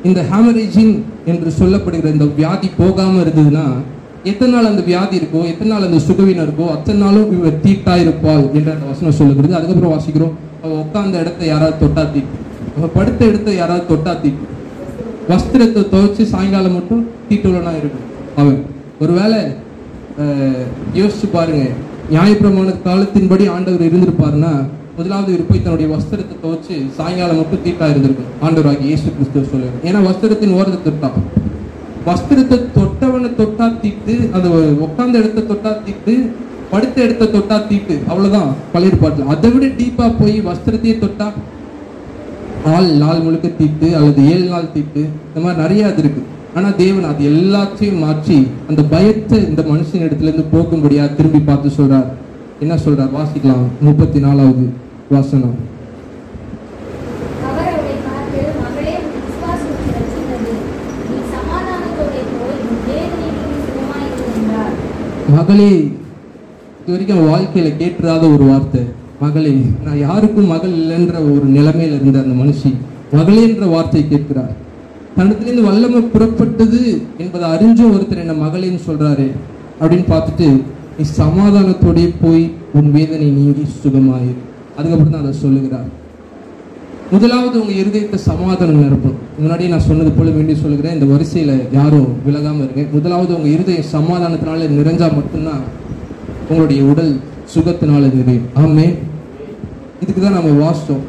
இந்த ஹேமரேஜிங் என்று சொல்லப்படுகிற இந்த வியாதி போகாம இருந்ததுன்னா எத்தனை நாள் அந்த வியாதி இருக்கோ, எத்தனை நாள் அந்த சுகவீனம் இருக்கோ, அத்தனை நாளும் இவர் தீட்டா இருப்பாள் என்று அந்த வசனம் சொல்லுகிறது. அதுக்கப்புறம் வாசிக்கிறோம், அவ உட்கார்ந்த இடத்த யாராவது தொட்டா தீட்டு, அவ படுத்த இடத்த யாராவது தொட்டா தீட்டு, வஸ்திரத்தை துவைச்சு சாயங்காலம் மட்டும் தீட்டுள்ளனா இருக்கும் அவன். ஒருவேளை யோசிச்சு பாருங்க, நியாயப்பிரமாண காலத்தின்படி ஆண்டவர் இருந்திருப்பாருன்னா முதலாவது இவர் போய் தன்னுடைய வஸ்திரத்தை துவைச்சு சாயங்காலம் மட்டும் தீட்டா இருந்திருக்கும், ஆண்டவராகி இயேசு கிறிஸ்துவ சொல்லுவார். ஏன்னா வஸ்திரத்தின் ஓரத்தை தொட்டான். வஸ்திரத்தை தொட்டவனை தொட்டா தீட்டு, அது உட்கார்ந்த இடத்த தொட்டா தீட்டு, படுத்த இடத்த தொட்டா தீட்டு, அவ்வளவுதான் பழைய ஏற்பாட்டுல. அதை விட டீப்பா போய் வஸ்திரத்தையே தொட்டா நாள் முழுக்க தீட்டு, அல்லது 7 நாள் தீட்டு, இந்த மாதிரி நிறைய அது இருக்கு. ஆனா தேவன் அது எல்லாத்தையும் மாற்றி அந்த பயத்தை இந்த மனுஷன் இடத்துல இருந்து போக்கும்படியா திரும்பி பார்த்து சொல்றார். என்ன சொல்றார்? வாசிக்கலாம். 34வது வசனம். அவர் அவளை பார்த்து, மகளே, உன் விசுவாசம் உன்னை ரட்சித்தது. நீ சமாதானத்தோடே போய் உன் வேதனையிலிருந்து சுகமாயிரு என்றார். மகளே, இது வரைக்கும் வாழ்க்கையில கேட்டுறாத ஒரு வார்த்தை. மகளே, நான் யாருக்கும் மகள் இல்லைன்ற ஒரு நிலைமையில இருந்த அந்த மனுஷி மகளே என்ற வார்த்தை கேட்கிறார். தன்னத்திலிருந்து வல்லமை புறப்பட்டது என்பதை அறிஞ்சும் ஒருத்தர் என்ன மகளேன்னு சொல்றாரு அப்படின்னு பார்த்துட்டு, நீ சமாதானத்தோடே போய் உன் வேதனை நீங்கி சுகமாயிரு. அதுக்கப்புறம் தான் அதை சொல்லுகிறார். முதலாவது உங்க இருதயத்தை சமாதானம் நிரப்பும். முன்னாடியே நான் சொன்னது போல வேண்டி சொல்லுகிறேன், இந்த வரிசையில யாரும் விலகாம இருங்க. முதலாவது உங்க இருதயம் சமாதானத்தினால நிறைஞ்சா மட்டும்தான் உங்களுடைய உடல் சுகத்தினால நிறையும். ஆமே. இதுக்கு தான் நம்ம வாசிச்சோம்.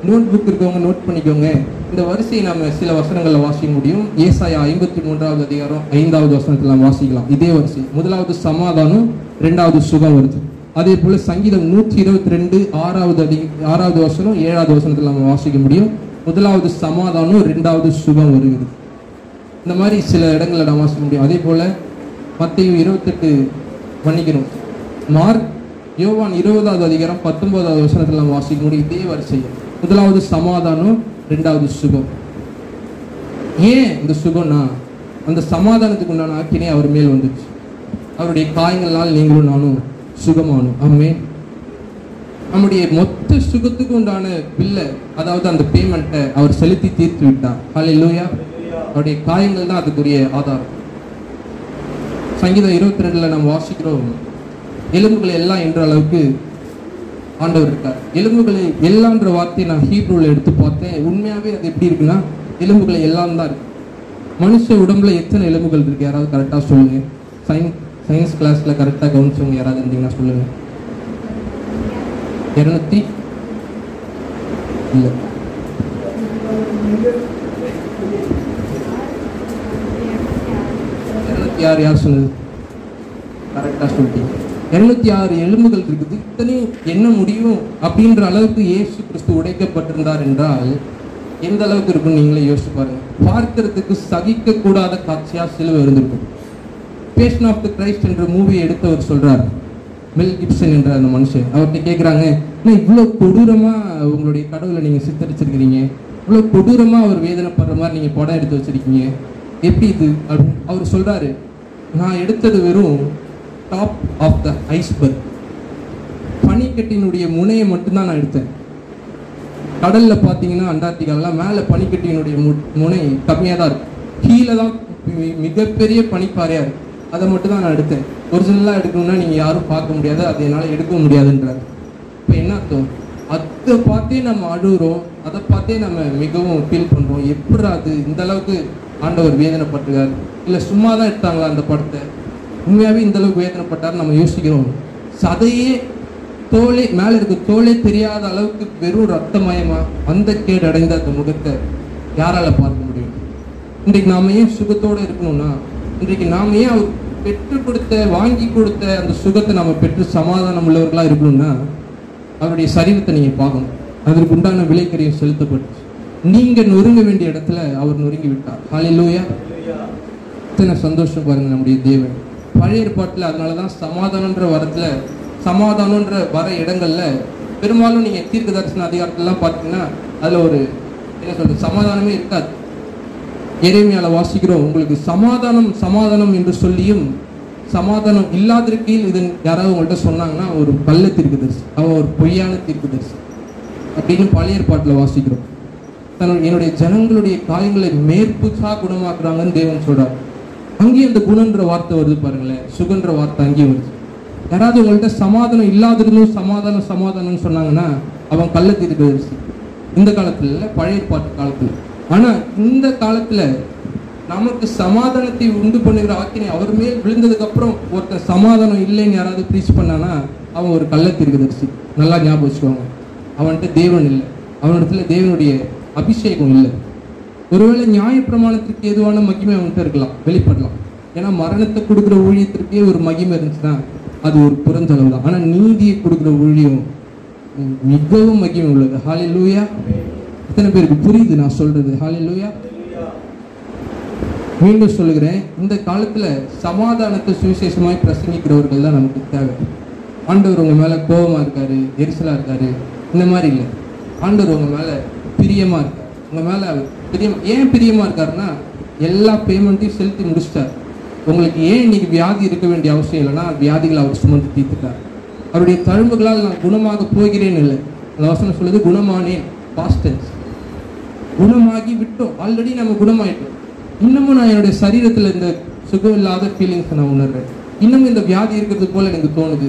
நோட் புக் இருக்கவங்க நோட் பண்ணிக்கோங்க. இந்த வரிசையை நம்ம சில வசனங்கள்ல வாசிக்க முடியும். ஏசாயா 53வது அதிகாரம் 5வது வசனத்துல நம்ம வாசிக்கலாம். இதே வரிசை. முதலாவது சமாதானம், 2வது சுகம் வருது. அதே போல சங்கீதம் 122 6வது வசனம் 7வது வசனத்துல நம்ம வாசிக்க முடியும். முதலாவது சமாதானம், 2வது சுகம் வருகிறது. இந்த மாதிரி சில இடங்களை நம்ம வாசிக்க முடியும். அதே போல மத்தேயு 28 பண்ணிக்கணும். யோவான் 20வது அதிகாரம் 19வது வசனத்துல நம்ம வாசிக்க முடியும். இதே வரிசை. முதலாவது சமாதானம், 2வது சுகம். ஏன் இந்த சுகம்னா அந்த சமாதானத்துக்கு உண்டான ஆக்கினே அவர் மேல் வந்துச்சு. அவருடைய காயங்களால் நீங்களும் நானும் சுகமானோம். ஆமே. நம்முடைய மொத்த சுகத்துக்கு உண்டான பில்லை, அதாவது அந்த பேமெண்ட்டை அவர் செலுத்தி தீர்த்து விட்டார். ஹல்லேலூயா. அவருடைய காயங்கள் தான் அதுக்குரிய ஆதாரம். சங்கீதம் 22ல நம்ம வாசிக்கிறோம், எலும்புகளை எல்லாம் என்ற அளவுக்கு ஆண்டவர் இருக்கார். எலும்புகளை எல்லாம்ன்ற வார்த்தையை நான் ஹீப்ரூல எடுத்து பார்த்தேன். உண்மையாவே அது எப்படி இருக்குன்னா, எலும்புகளை எல்லாம் தான் இருக்கு. மனுஷ உடம்புல எத்தனை எலும்புகள் இருக்கு? யாராவது கரெக்டா சொல்லுங்க. சயின்ஸ் கிளாஸ்ல கரெக்டா கவனிச்சவங்க யாராவது இருந்தீங்கன்னா சொல்லுங்க. 200 இல்ல 206 யார் சொன்னது? கரெக்டா சொல்லிட்டீங்க. 206 எலும்புகள் இருக்குது. இத்தனையும் என்ன முடியும் அப்படின்ற அளவுக்கு இயேசு கிறிஸ்து உடைக்கப்பட்டிருந்தார் என்றால் எந்த அளவுக்கு இருக்குன்னு நீங்களே யோசிச்சு பாருங்க. பார்க்கறதுக்கு சகிக்க கூடாத காட்சியா சிலுவை இருந்திருக்கும். பேஷன் ஆஃப் த கிரைஸ்ட் என்ற மூவியை எடுத்தவர் சொல்றாரு, மெல் கிப்சன் என்ற அந்த மனுஷன். அவர்கிட்ட கேட்குறாங்க, இவ்வளோ கொடூரமா உங்களுடைய கடவுளை நீங்க சித்தரிச்சிருக்கிறீங்க, இவ்வளோ கொடூரமா அவர் வேதனைப்படுற மாதிரி நீங்க படம் எடுத்து வச்சிருக்கீங்க, எப்படி இது அப்படின்னு அவர் சொல்றாரு, நான் எடுத்தது வெறும் டாப் ஆஃப் த ஐஸ்பர்க், பனிக்கட்டினுடைய முனையை மட்டும்தான் நான் எடுத்தேன். கடல்ல பார்த்தீங்கன்னா அண்டார்டிகாலாம் மேலே பனிக்கட்டியினுடைய முனை கம்மியாக தான் இருக்கு, கீழே தான் மிகப்பெரிய பனிப்பாறையா இருக்கு. அதை மட்டும் தான் நான் எடுத்தேன். ஒரிஜினலாக எடுக்கணும்னா நீங்கள் யாரும் பார்க்க முடியாது, அதை என்னால் எடுக்க முடியாதுன்றார். இப்போ என்ன அர்த்தம்? அதை பார்த்தே நம்ம அழுகிறோம், அதை பார்த்தே நம்ம மிகவும் ஃபீல் பண்ணுறோம். எப்படி அது இந்த அளவுக்கு ஆண்டவர் வேதனைப்பட்டிருக்கார், இல்லை சும்மா தான் எடுத்தாங்களா அந்த படத்தை, உண்மையாகவே இந்த அளவுக்கு வேதனைப்பட்டார் நம்ம யோசிக்கிறோம். சதையே தோலே மேலே இருக்க தோலே தெரியாத அளவுக்கு வெறும் ரத்தமயமா அந்த கேடு அடைந்த அந்த முகத்தை யாரால பார்க்க முடியும்? இன்றைக்கு நாம ஏன் சுகத்தோடு இருக்கணும்னா, இன்றைக்கு நாம ஏன் அவர் பெற்றுக் கொடுத்த வாங்கி கொடுத்த அந்த சுகத்தை நம்ம பெற்று சமாதானம் உள்ளவர்களா இருக்கணும்னா, அவருடைய சரீரத்தை நீங்க பார்க்கணும். அதற்கு உண்டான விலைக்கரியம் செலுத்தப்பட்டு நீங்க நொறுங்க வேண்டிய இடத்துல அவர் நொறுங்கி விட்டார். ஹல்லேலூயா! இத்தனை சந்தோஷம் பாருங்க நம்முடைய தேவன். பழைய ஏற்பாட்டில் அதனாலதான் சமாதானன்ற வரத்துல, சமாதானன்ற வர இடங்கள்ல பெரும்பாலும் நீங்க தீர்க்க தரிசன அதிகாரத்திலாம் பார்த்தீங்கன்னா அதுல ஒரு என்ன சொல்றது, சமாதானமே இருக்காது. எரேமியால வாசிக்கிறோம், உங்களுக்கு சமாதானம் சமாதானம் என்று சொல்லியும் சமாதானம் இல்லாதிருக்கையில் இது யாராவது உங்கள்கிட்ட சொன்னாங்கன்னா ஒரு கள்ள தீர்க்கதரிசி, அவன் ஒரு பொய்யான தீர்க்கதரிசி அப்படின்னு பழைய ஏற்பாட்டில் வாசிக்கிறோம். என்னுடைய ஜனங்களுடைய காயங்களை மேற்புச்சா குணமாக்குறாங்கன்னு தேவன் சொல்றார். அங்கேயும் அந்த குணன்ற வார்த்தை வருது பாருங்களேன், சுகன்ற வார்த்தை அங்கேயும் வருது. யாராவது உங்கள்கிட்ட சமாதானம் இல்லாதிருந்தும் சமாதானம் சமாதானம்னு சொன்னாங்கன்னா அவன் கள்ள தீர்க்கதரிசி. இந்த காலத்துல இல்லை, பழைய ஏற்பாட்டு காலத்துல. ஆனா இந்த காலத்துல நமக்கு சமாதானத்தை உண்டு பண்ணுகிற ஆக்கினை அவர் மேல் விழுந்ததுக்கு அப்புறம் ஒருத்தர் சமாதானம் இல்லைன்னு யாராவது ப்ரீச் பண்ணானா அவன் ஒரு கள்ள தீர்க்கதரிசி. நல்லா ஞாபகம் வச்சுக்கோங்க. அவன்கிட்ட தேவன் இல்லை, அவனிடத்துல தேவனுடைய அபிஷேகம் இல்லை. ஒருவேளை நியாயப்பிரமாணத்திற்கு எதுவான மகிமை அவன்கிட்ட இருக்கலாம், வெளிப்படலாம். ஏன்னா மரணத்தை கொடுக்குற ஊழியத்திற்கே ஒரு மகிமை இருந்துச்சுன்னா அது ஒரு புறஞ்சளவு தான். ஆனா நீதியை கொடுக்குற ஊழியம் மிகவும் மகிமை உள்ளது. ஹல்லேலூயா! எத்தனை பேருக்கு புரியுது நான் சொல்றது? ஹல்லேலூயா! மீண்டும் சொல்லுகிறேன், இந்த காலத்துல சமாதானத்தை சுவிசேஷமாய் பிரசங்கிக்கிறவர்கள் தான் நமக்கு தேவை. ஆண்டவர் உங்க மேல கோபமா இருக்காரு, எரிசலா இருக்காரு, இந்த மாதிரி இல்லை. ஆண்டவர் உங்க மேல பிரியமா இருக்காரு. உங்க மேல பிரியமா, ஏன் பிரியமா இருக்காருன்னா எல்லா பேமெண்ட்டையும் செலுத்தி முடிச்சிட்டார். உங்களுக்கு ஏன் இன்னைக்கு வியாதி இருக்க வேண்டிய அவசியம் இல்லைன்னா வியாதிகளை அவர் சுமந்து தீர்த்துட்டார். அவருடைய தழும்புகளால் நான் குணமாக போகிறேன் இல்லை, அந்த வசனம் சொல்லுது குணமானேன், பாஸ்ட் டென்ஸ். குணமாகி விட்டோம், ஆல்ரெடி நம்ம குணமாயிட்டோம். இன்னமும் நான் என்னுடைய சரீரத்தில் இந்த சுகம் இல்லாத ஃபீலிங்ஸ் நான் உணர்றேன். இன்னமும் இந்த வியாதி இருக்கிறது போல எனக்கு தோணுது.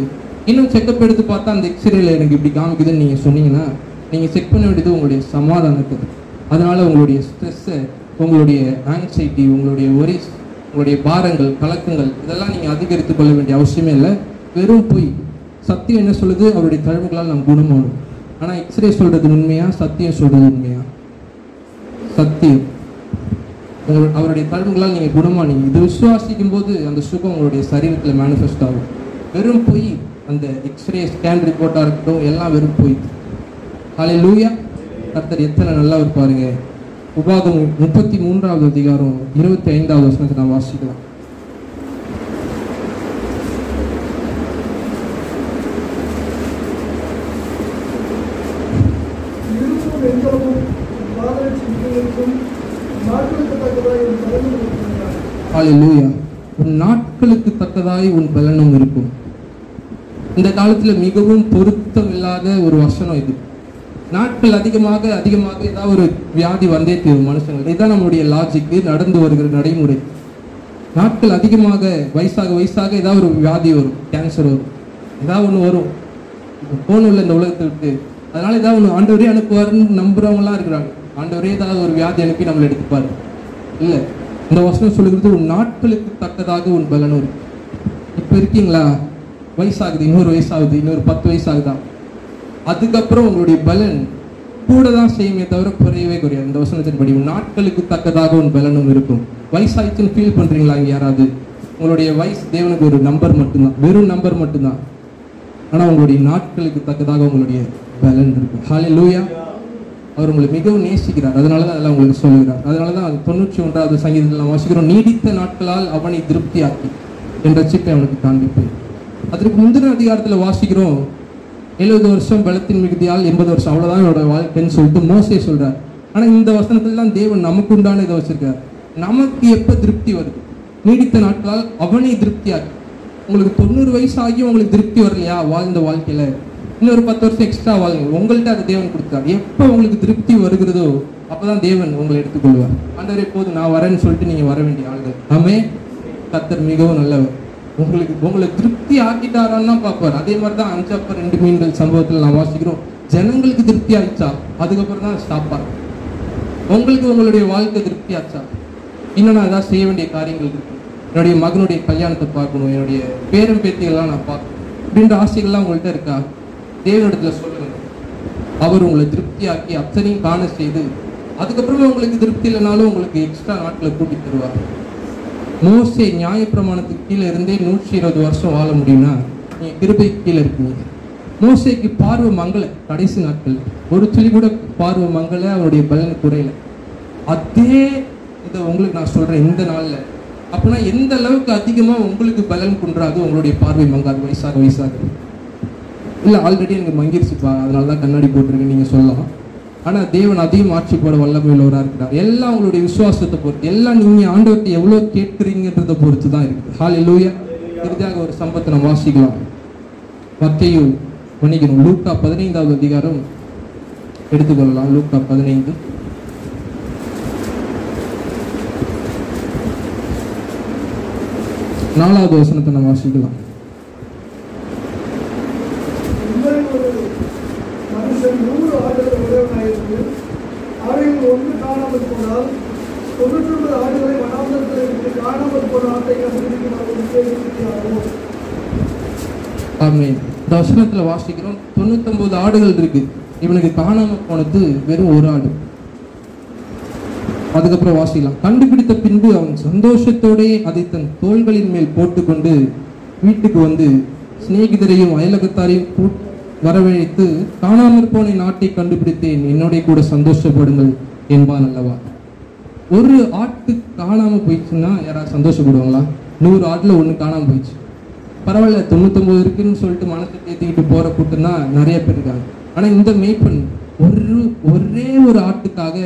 இன்னும் செக்அப் எடுத்து பார்த்தா அந்த எக்ஸ்ரேல எனக்கு இப்படி காமிக்குதுன்னு நீங்கள் சொன்னீங்கன்னா நீங்கள் செக் பண்ண வேண்டியது உங்களுடைய சமாதானத்துக்கு. அதனால உங்களுடைய ஸ்ட்ரெஸ்ஸை, உங்களுடைய ஆங்ஸைட்டி, உங்களுடைய ஒரிஸ், உங்களுடைய பாரங்கள், கலக்கங்கள் இதெல்லாம் நீங்கள் அதிகரித்து கொள்ள வேண்டிய அவசியமே இல்லை. வெறும் போய் சத்தியம் என்ன சொல்லுது, அவருடைய தழும்புகளால் நாம் குணமாகும். ஆனால் எக்ஸ்ரே சொல்றது உண்மையா, சத்தியம் சொல்றது உண்மையா? சத்தியம். அவருடைய தழும்புகளால் நீங்கள் குணமானீங்க. இது விசுவாசிக்கும் போது அந்த சுகம் உங்களுடைய சரீரத்தில் மேனிஃபெஸ்ட் ஆகும். வெறும் போய் அந்த எக்ஸ்ரே ஸ்கேன் ரிப்போர்ட்டாக இருக்கட்டும் எல்லாம் வெறும் போய். ஹல்லேலூயா! கர்த்தர் எத்தனை நல்லவர் பாருங்க. உபாகமம் 33வது அதிகாரம் 25வது வசனத்தை நான் வாசிக்கலாம். ஹல்லேலூயா! உன் நாட்களுக்கு தக்கதாய் உன் பலனும் இருக்கும். இந்த காலத்துல மிகவும் பொருத்தம் இல்லாத ஒரு வசனம் இது. நாட்கள் அதிகமாக அதிகமாக ஏதாவது ஒரு வியாதி வந்தே தீரும் மனுஷங்கள். இதுதான் நம்மளுடைய லாஜிக்கு, நடந்து வருகிற நடைமுறை. நாட்கள் அதிகமாக வயசாக வயசாக ஏதாவது ஒரு வியாதி வரும், கேன்சர் வரும், ஏதாவது ஒன்று வரும். போன் உள்ள இந்த உலகத்தை விட்டு. அதனால ஏதாவது ஒன்று ஆண்டவரே அனுப்புவாருன்னு நம்புறவங்களாம் இருக்கிறாங்க. ஆண்டவரே ஏதாவது ஒரு வியாதி அனுப்பி நம்மளை எடுத்துப்பாரு. இல்லை, இந்த வசனம் சொல்லுகிறது உன் நாட்களுக்கு தக்கதாக உன் பலனும் இருக்கு. இப்போ இருக்கீங்களா, வயசாகுது, இன்னொரு வயசாகுது, இன்னொரு 10 வயசாகுதான், அதுக்கப்புறம் உங்களுடைய பலன் கூட தான் செய்யுமே தவிர குறையவே குறையாது. இந்த வசனத்தின்படி உன் நாட்களுக்கு தக்கதாக உன் பலனும் இருக்கும். வயசாயிடுச்சுன்னு ஃபீல் பண்றீங்களா? இங்க யாராவது உங்களுடைய வயசு தேவனுக்கு ஒரு நம்பர் மட்டும்தான், வெறும் நம்பர் மட்டும்தான். ஆனா உங்களுடைய நாட்களுக்கு தக்கதாக உங்களுடைய பலன் இருக்கும். ஹல்லேலூயா! அவர் உங்களை மிகவும் நேசிக்கிறார். அதனால தான் அதெல்லாம் உங்களுக்கு சொல்லுகிறார். அதனால தான் 91வது சங்கீதத்தில் நாம் வாசிக்கிறோம், நீடித்த நாட்களால் அவனை திருப்தியாக்கி என் ரட்சிப்பை அவனுக்கு காண்பிப்பேன். அதற்கு முந்தின அதிகாரத்தில் வாசிக்கிறோம், 70 வருஷம் பலத்தின் மிகுதியால் 80 வருஷம் அவ்வளோதான் என்னோட வாழ்க்கைன்னு சொல்லிட்டு மோசே சொல்றார். ஆனால் இந்த வசனத்தில் தான் தேவன் நமக்கு உண்டான இதை வச்சிருக்கார். நமக்கு எப்போ திருப்தி வருது? நீடித்த நாட்களால் அவனை திருப்தியாக்கி. உங்களுக்கு 90 வயசு ஆகியும் உங்களுக்கு திருப்தி வரலையா வாழ்ந்த வாழ்க்கையில? இன்னொரு 10 வருஷம் எக்ஸ்ட்ரா வாழுங்க. உங்கள்கிட்ட அதை தேவன் கொடுத்தார். எப்போ உங்களுக்கு திருப்தி வருகிறதோ அப்போதான் தேவன் உங்களை எடுத்துக்கொள்வார். ஆண்டவரே போதும் நான் வரேன்னு சொல்லிட்டு நீங்க வர வேண்டிய ஆளுங்க. ஆமே, கர்த்தர் மிகவும் நல்லவர். உங்களை திருப்தி ஆக்கிட்டாரான்னு தான் பார்ப்பார். அதே மாதிரி தான் 5 அப்பம் 2 மீன்கள் சம்பவத்தில் நான் வாசிக்கிறோம். ஜனங்களுக்கு திருப்தி ஆயிடுச்சா அதுக்கப்புறம் தான் ஸ்டாப்பார். உங்களுக்கு உங்களுடைய வாழ்க்கை திருப்தி ஆச்சா? இன்னும் நான் ஏதாவது செய்ய வேண்டிய காரியங்கள் இருக்கு. என்னுடைய மகனுடைய கல்யாணத்தை பார்க்கணும், என்னுடைய பேரம் பேத்திகள்லாம் நான் பார்க்கணும் அப்படின்ற ஆசைகள்லாம் உங்கள்கிட்ட இருக்கா? தேவனிடத்துல சொல்லுங்க. அவர் உங்களை திருப்தியாக்கி அத்தனையும் காண செய்து அதுக்கப்புறமா உங்களுக்கு திருப்தி இல்லைனாலும் உங்களுக்கு எக்ஸ்ட்ரா நாட்களை கூட்டி தருவார். மோசே நியாயப்பிரமாணத்துக்கு கீழே இருந்தே 120 வருஷம் வாழ முடியும்னா நீங்க கிருபைக்கு கீழே இருக்கீங்க. மோசேக்கு பார்வை மங்கள கடைசி நாட்கள் ஒரு துளி கூட பார்வை மங்கள, அவருடைய பலன் குறையல. அதே இதை உங்களுக்கு நான் சொல்றேன் இந்த நாள்ல. அப்படின்னா எந்த அளவுக்கு அதிகமா உங்களுக்கு பலன் குன்றாது, உங்களுடைய பார்வை மங்காது வயசாக இல்லை ஆல்ரெடி எனக்கு மங்கிருச்சுப்பா அதனாலதான் கண்ணாடி போட்டிருக்கேன் நீங்க சொல்லலாம். ஆனா தேவன் அதையும் ஆட்சி போட வல்லமை உள்ளவராக இருக்கிறார். எல்லாம் உங்களுடைய விசுவாசத்தை பொறுத்து, எல்லாம் நீங்க ஆண்டவர்கிட்ட எவ்வளவு கேட்கிறீங்கன்றதை பொறுத்து தான் இருக்குது. ஹல்லேலூயா. இறுதியாக ஒரு சம்பவத்தை நம்ம வாசிக்கலாம். மத்தேயு மன்னிக்கணும், லூக்கா 15வது அதிகாரம் எடுத்துக்கொள்ளலாம். லூக்கா 15 4வது வசனத்தை நம்ம வாசிக்கலாம். மனுஷன் 100 ஆடுகள் உடையவனாயிருந்து அவைகள் ஒன்று காணாமல் போனால் 99 ஆடுகளை வனாந்தரத்தில் காணாமல் போன ஆட்டை கண்டுபிடிக்கும். ஆமென். இந்த வசனத்துல வாசிக்கிறோம் 99 ஆடுகள் இருக்கு, இவனுக்கு காணாம போனது வெறும் ஒரு ஆடு. அதுக்கப்புறம் வாசிக்கலாம். கண்டுபிடித்த பின்பு அவன் சந்தோஷத்தோடே அதை தன் தோள்களின் மேல் போட்டுக்கொண்டு வீட்டுக்கு வந்து சிநேகிதரையும் அயலகத்தாரையும் வரவழைத்து காணாமற் போன நாட்டை கண்டுபிடித்தேன், என்னோட கூட சந்தோஷப்படுங்கள் என்பான் அல்லவா. ஒரு ஆட்டு காணாம போயிடுச்சுன்னா யாராவது சந்தோஷப்படுவாங்களா? 100 ஆட்டுல 1 காணாம போயிடுச்சு, பரவாயில்ல 99 இருக்குன்னு சொல்லிட்டு மனசை தேத்திக்கிட்டு போற கூட்டம் தான் நிறைய பேர் இருக்காங்க. ஆனா இந்த மேய்ப்பன் ஒரே ஒரு ஆட்டுக்காக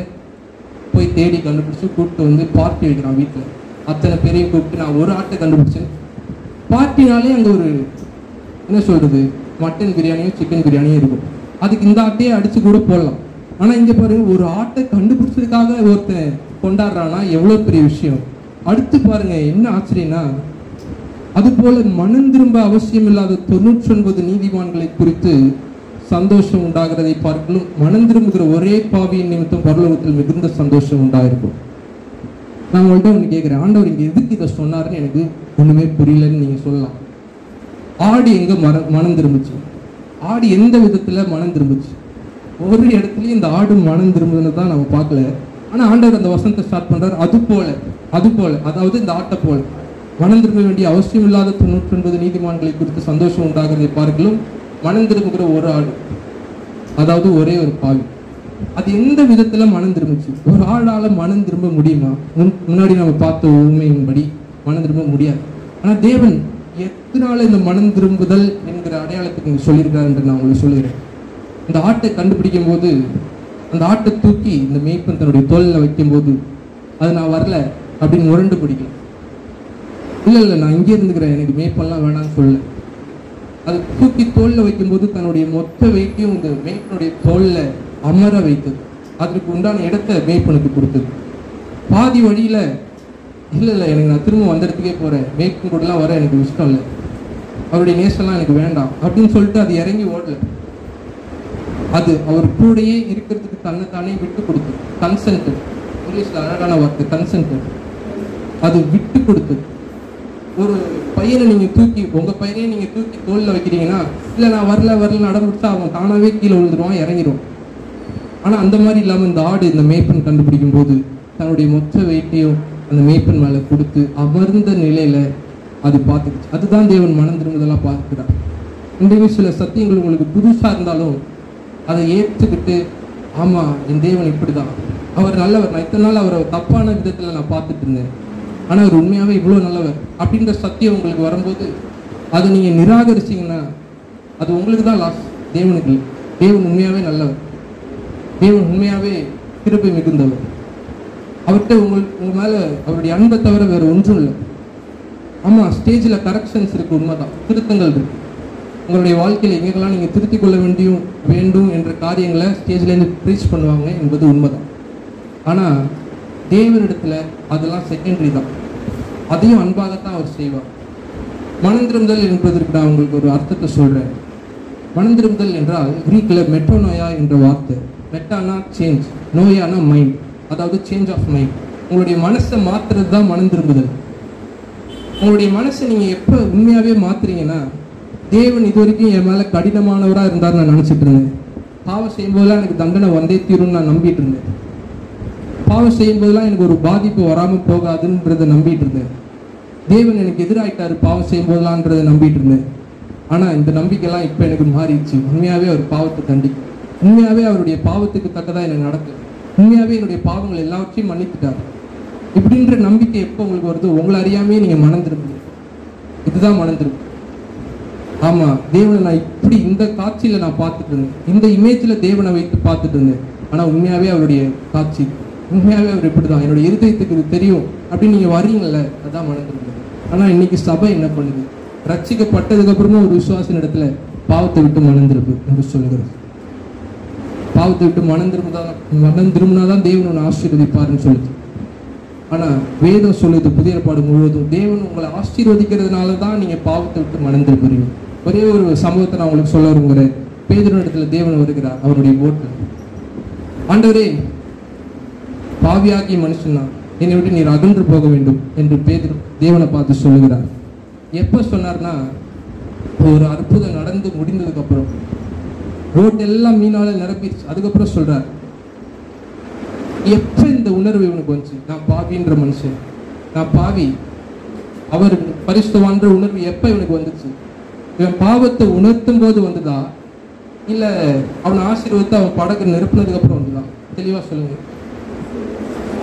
போய் தேடி கண்டுபிடிச்சு கூப்பிட்டு வந்து பார்ட்டி வைக்கிறான் வீட்டில். அத்தனை பேரையும் கூப்பிட்டு நான் ஒரு ஆட்டை கண்டுபிடிச்சேன். பார்ட்டினாலே அங்கே ஒரு என்ன சொல்றது, மட்டன் பிரியாணியும் சிக்கன் பிரியாணியும் இருக்கும். அதுக்கு இந்த ஆட்டையே அடிச்சு கூட போடலாம். ஆனா இங்க பாருங்க, ஒரு ஆட்டை கண்டுபிடிச்சதுக்காக ஒருத்தன் கொண்டாடுறான்னா எவ்வளவு பெரிய விஷயம். அடுத்து பாருங்க என்ன ஆச்சரியம்னா, அது போல மனம் திரும்ப அவசியம் இல்லாத 99 நீதிமான்களை குறித்து சந்தோஷம் உண்டாகிறதை பார்க்கலும் மனம் திரும்புகிற ஒரே பாவியின் நிமித்தம் பரலோகத்தில் மிகுந்த சந்தோஷம் உண்டாயிருக்கும். நான் உங்கள்கிட்ட ஒன்று கேட்குறேன், ஆண்டவர் இங்கே எதுக்கு இதை சொன்னாருன்னு எனக்கு ஒன்றுமே புரியலன்னு நீங்கள் சொல்லலாம். ஆடு எங்கே மனம் திரும்பிச்சு? ஆடு எந்த விதத்தில் மனம் திரும்பிச்சு? ஒரு இடத்துலையும் இந்த ஆடு மனம் திரும்புதுன்னு தான் நம்ம பார்க்கல. ஆனால் ஆண்டவர் அந்த வசனத்தை ஸ்டார்ட் பண்ணுறாரு, அது போல அதாவது இந்த ஆட்டை போல மனம் திரும்ப வேண்டிய அவசியம் இல்லாத 99 நீதிமான்களை குறித்து சந்தோஷம் உண்டாகிறதை பார்க்கலும் மனம் திரும்புகிற ஒரு ஆடு, அதாவது ஒரே ஒரு பாவி. அது எந்த விதத்துல மனம் திரும்பிச்சு? ஒரு ஆளால மனம் திரும்ப முடியுமா? முன்னாடி நம்ம பார்த்த ஊமையின்படி மனம் திரும்ப முடியாது. ஆனா தேவன் எத்தனால இந்த மனம் திரும்புதல் என்கிற அடையாளத்துக்கு இங்க சொல்லியிருக்காரு என்று நான் உங்களுக்கு சொல்லுகிறேன். இந்த ஆட்டை கண்டுபிடிக்கும் போது அந்த ஆட்டை தூக்கி இந்த மேய்ப்பன் தன்னுடைய தோல்ல வைக்கும் போது அது நான் வரல அப்படின்னு முரண்டு பிடிக்கும். இல்லை நான் இங்கே இருந்துக்கிறேன், எனக்கு மேய்ப்பெல்லாம் வேணாம்னு சொல்லல. அது தூக்கி தோல்ல வைக்கும்போது தன்னுடைய மொத்த வெயிட்டையும் இந்த மேய்ப்பனுடைய தோல்ல அமர வைத்தது. அதற்கு உண்டான இடத்தை மேய்ப்பனுக்கு கொடுத்தது. பாதி வழியில இல்லை எனக்கு நான் திரும்ப வந்த இடத்துக்கே போறேன், மேய்ப்பன் கூடலாம் வர எனக்கு இஷ்டம் இல்லை, அவருடைய நேசம்லாம் எனக்கு வேண்டாம் அப்படின்னு சொல்லிட்டு அது இறங்கி ஓடல. அது அவர் கூடயே இருக்கிறதுக்கு தன்னைத்தானே விட்டு கொடுத்து, கன்சென்ட், இங்கிலீஷ்ல அழகான வார்த்தை கன்சென்ட். அது விட்டு கொடுத்தது. ஒரு பையனை நீங்க தூக்கி, உங்க பையனையே நீங்க தூக்கி தோல்ல வைக்கிறீங்கன்னா, இல்லை நான் வரல நடந்துச்சா அவன் தானாவே கீழே விழுந்துருவான், இறங்கிடும். ஆனா அந்த மாதிரி இல்லாம இந்த ஆடு இந்த மேய்ப்பன் கண்டுபிடிக்கும் போது தன்னுடைய மொத்த வெயிட்டையும் அந்த மேய்ப்பன் மேல கொடுத்து அமர்ந்த நிலையில அது பார்த்துக்கிச்சு. அதுதான் தேவன் மனம் திரும்புதெல்லாம் பார்க்கிறார். இன்றைக்கு சில சத்தியங்கள் உங்களுக்கு புதுசா இருந்தாலும் அதை ஏற்றுக்கிட்டு ஆமா, என் தேவன் இப்படிதான், அவர் நல்லவர், நான் இத்தனை நாள் அவரை தப்பான விதத்துல நான் பார்த்துட்டு இருந்தேன், ஆனா அவர் உண்மையாவே இவ்வளவு நல்லவர் அப்படின்ற சத்தியம் உங்களுக்கு வரும்போது அதை நீங்க நிராகரிச்சீங்கன்னா அது உங்களுக்கு தான் லாஸ், தேவனுக்கு இல்லை. தேவன் உண்மையாவே நல்லவர், தேவன் உண்மையாவே கிருபை மிகுந்தவர். அவர்கிட்ட உங்க மேல அவருடைய அன்பை தவிர வேற ஒன்றும் இல்லை. ஆமா, ஸ்டேஜில் கரெக்ஷன்ஸ் இருக்கு, உண்மைதான், திருத்தங்கள் இருக்கு. உங்களுடைய வாழ்க்கையில் எங்கெல்லாம் நீங்கள் திருத்திக் கொள்ள வேண்டும் என்ற காரியங்களை ஸ்டேஜ்லேருந்து ப்ரீச் பண்ணுவாங்க என்பது உண்மைதான். ஆனால் தேவனிடத்தில் அதெல்லாம் செகண்டரி தான், அதையும் அன்பாகத்தான் அவர் செய்வார். மனந்திருந்தல் என்பதற்கு நான் உங்களுக்கு ஒரு அர்த்தத்தை சொல்கிறேன். மனந்திருந்தல் என்றால் கிரீக்கில் மெட்டோனோயா என்ற வார்த்தை. மெட்டானா சேஞ்ச், நோயானா மைண்ட், அதாவது சேஞ்ச் ஆஃப் மைண்ட். உங்களுடைய மனசை மாற்றுறது தான் மனந்திரும்புதல். உங்களுடைய மனசை நீங்கள் எப்போ உண்மையாகவே மாற்றுறீங்கன்னா, தேவன் இது வரைக்கும் என் மேலே கடினமானவராக இருந்தார் நான் நினச்சிட்டு இருந்தேன். பாவம் செய்யும்போதெல்லாம் எனக்கு தண்டனை வந்தே தீரும்னு நான் நம்பிட்டு இருந்தேன். பாவம் செய்யும்போதெல்லாம் எனக்கு ஒரு பாதிப்பு வராமல் போகாதுன்றதை நம்பிட்டு இருந்தேன். தேவன் எனக்கு எதிராயிட்டார் பாவம் செய்யும்போதெல்லாம்ன்றதை நம்பிட்டு இருந்தேன். ஆனால் இந்த நம்பிக்கைலாம் இப்போ எனக்கு மாறிடுச்சு. உண்மையாகவே அவர் பாவத்தை தண்டிக்கும், உண்மையாகவே அவருடைய பாவத்துக்கு தக்கதாக எனக்கு நடக்குது, உண்மையாகவே என்னுடைய பாவங்கள் எல்லாவற்றையும் மன்னித்துட்டார் இப்படின்ற நம்பிக்கை எப்போ உங்களுக்கு வருதோ உங்களை அறியாமே நீங்கள் மனந்திருப்பீங்க. இதுதான் மனந்திருப்பு. ஆமாம், தேவனை நான் இப்படி இந்த காட்சியில் நான் பார்த்துட்டு இருந்தேன், இந்த இமேஜில் தேவனை வைத்து பார்த்துட்டு இருந்தேன், ஆனால் உண்மையாகவே அவருடைய காட்சி, உண்மையாகவே அவர் இப்படி தான், என்னுடைய இருதயத்துக்கு இது தெரியும் அப்படின்னு நீங்கள் வரீங்கல்ல, அதுதான் மனந்திருப்பு. ஆனால் இன்னைக்கு சபை என்ன பண்ணுது? ரட்சிக்கப்பட்டதுக்கு அப்புறமா ஒரு விசுவாசின் இடத்துல பாவத்தை விட்டு மனந்திருப்பு என்று சொல்லுகிறது. பாவத்தை விட்டு மனம் திரும்பினாதான் தேவன் உன்னை ஆசீர்வதிப்பாருன்னு சொல்லுது. ஆனால் வேதம் சொல்லுது, புதிய ஏற்பாடு முழுவதும் தேவன் உங்களை ஆசீர்வதிக்கிறதுனால தான் நீங்கள் பாவத்தை விட்டு மனம் திரும்புறீங்க. ஒரே ஒரு சம்பவத்தை நான் உங்களுக்கு சொல்ல விரும்புகிறேன். பேதுரு இடத்துல தேவன் வருகிறார் அவருடைய போட்டில். ஆண்டவரே, பாவியாகிய மனுஷன் தான், என்னை விட்டு நீர் அகன்று போக வேண்டும் என்று பேதுரு தேவனை பார்த்து சொல்லுகிறார். எப்போ சொன்னார்னா, ஒரு அற்புதம் நடந்து முடிந்ததுக்கு அப்புறம், ரோட் எல்லாம் மீனால நிரப்பிடுச்சு, அதுக்கப்புறம் சொல்றார், எப்ப இந்த உணர்வு இவனுக்கு வந்துச்சு, நான் பாவின்ற மனுஷன், நான் பாவி, அவர் பரிசுத்தவான்ற உணர்வு எப்ப இவனுக்கு வந்துச்சு? இவன் பாவத்தை உணர்த்தும் போது வந்துதா, இல்ல அவனை ஆசீர்வதித்து அவன் படகு நிரப்புனதுக்கு அப்புறம் வந்துதான்? தெளிவா சொல்லுங்க.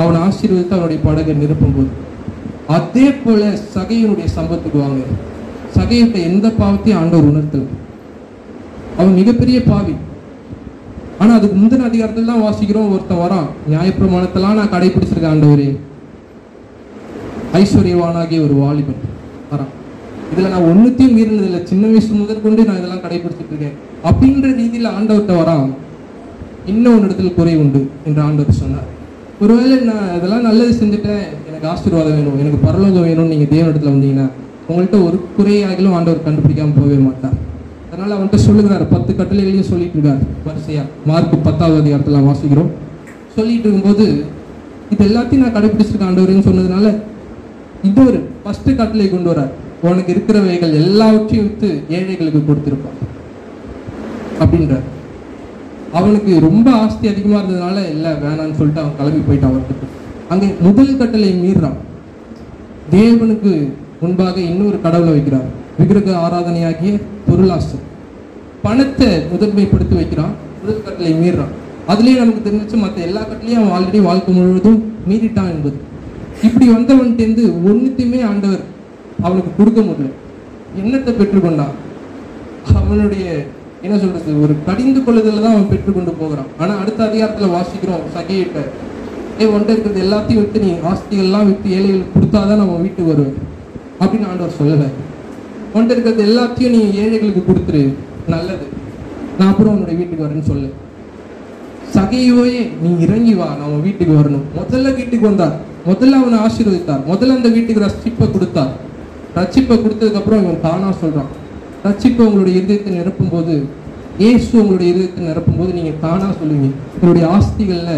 அவனை ஆசீர்வதித்து அவனுடைய படகை நிரப்பும் போது. அதே போல சகையனுடைய சம்பவத்துக்கு வாங்க. சகையிட்ட எந்த பாவத்தையும் ஆண்டவர் உணர்த்தல. அவன் மிகப்பெரிய பாவி. ஆனா அதுக்கு முந்தின அதிகாரத்துல தான் வாசிக்கிறோம், ஒருத்தன் வரான், நியாயப்பிரமாணத்தெல்லாம் நான் கடைபிடிச்சிருக்கேன் ஆண்டவரே, ஐஸ்வர்யவானாகிய ஒரு வாலிபன் வரான், இதுல நான் ஒன்னுத்தையும் மீறினதில்லை, சின்ன வயசு முதல் கொண்டு நான் இதெல்லாம் கடைபிடிச்சிட்டு இருக்கேன் அப்படின்ற ரீதியில ஆண்டவர்கிட்ட வரான். இன்னும் ஒரு இடத்துல குறை உண்டு என்று ஆண்டவர் சொன்னார். ஒருவேளை நான் இதெல்லாம் நல்லது செஞ்சுட்டேன், எனக்கு ஆசீர்வாதம் வேணும், எனக்கு பரலோகம் வேணும்னு நீங்க தேவனிடத்துல வந்தீங்கன்னா உங்கள்கிட்ட ஒரு குறையாகிலும் ஆண்டவர் கண்டுபிடிக்காம போகவே மாட்டார். அதனால அவன்கிட்ட சொல்லுகிறார், 10 கட்டளைகளையும் சொல்லிட்டு இருக்காரு வரிசையா. மார்க் 10வது அதிகாரத்துல வாசிக்கிறோம். சொல்லிட்டு இருக்கும்போது இது எல்லாத்தையும் நான் கடைபிடிச்சிருக்கேன் ஆண்டவரேன்னு சொன்னதுனால இன்னொரு ஃபர்ஸ்ட் கட்டளை கொண்டு வரார். உனக்கு இருக்கிறவைகள் எல்லாவற்றையும் வித்து ஏழைகளுக்கு கொடுத்திருப்பான் அப்படின்றார். அவனுக்கு ரொம்ப ஆஸ்தி அதிகமா இருந்ததுனால இல்லை வேணான்னு சொல்லிட்டு அவன் கிளம்பி போயிட்டான் அவர்கிட்ட. அங்கே முதல் கட்டளை மீறான். தேவனுக்கு முன்பாக இன்னொரு கடவுளை வைக்கிறார், விக்கிரக ஆராதனையாகிய பொருளாசை, பணத்தை முதன்மைப்படுத்தி வைக்கிறான். முதல் கட்டளை மீறான். அதுலேயே நமக்கு தெரிஞ்சிச்சு மற்ற எல்லா கட்டளையும் அவன் ஆல்ரெடி வாழ்க்கை முழுவதும் மீறிட்டான் என்பது. இப்படி வந்தவன்கிட்டேருந்து ஒன்றுத்தையுமே ஆண்டவர் அவனுக்கு கொடுக்க முடியல. என்னத்தை பெற்றுக்கொண்டான்? அவனுடைய என்ன சொல்றது, ஒரு கடிந்து கொள்ளுதல தான் அவன் பெற்றுக்கொண்டு போகிறான். ஆனா அடுத்த அதிகாரத்துல வாசிக்கிறோம், சகையிட்ட ஒன்றை இருக்கிறது எல்லாத்தையும் விட்டு நீ ஆஸ்திகள்லாம் விட்டு ஏழைகளுக்கு கொடுத்தாதான் நம்ம வீட்டுக்கு வருவேன் அப்படின்னு ஆண்டவர் சொல்லலை. ஒன்றை இருக்கிறது எல்லாத்தையும் நீ ஏழைகளுக்கு கொடுத்துரு, நல்லது, நான் அப்புறம் உன்னுடைய வீட்டுக்கு வரேன்னு சொல்லு. சகையோயே நீ இறங்கி வா, நம்ம வீட்டுக்கு வரணும். முதல்ல வீட்டுக்கு வந்தார், முதல்ல அவனை ஆசீர்வதித்தார், முதல்ல அந்த வீட்டுக்கு ரட்சிப்பை கொடுத்தார். ரட்சிப்பை கொடுத்ததுக்கு அப்புறம் இவன் தானா சொல்றான், ரட்சிப்பை உங்களுடைய இருதயத்தை நிரப்பும் போது, இயேசு உங்களுடைய இருதயத்தை நிரப்பும் போது நீங்க தானா சொல்லுவீங்க, என்னுடைய ஆஸ்திகள்ல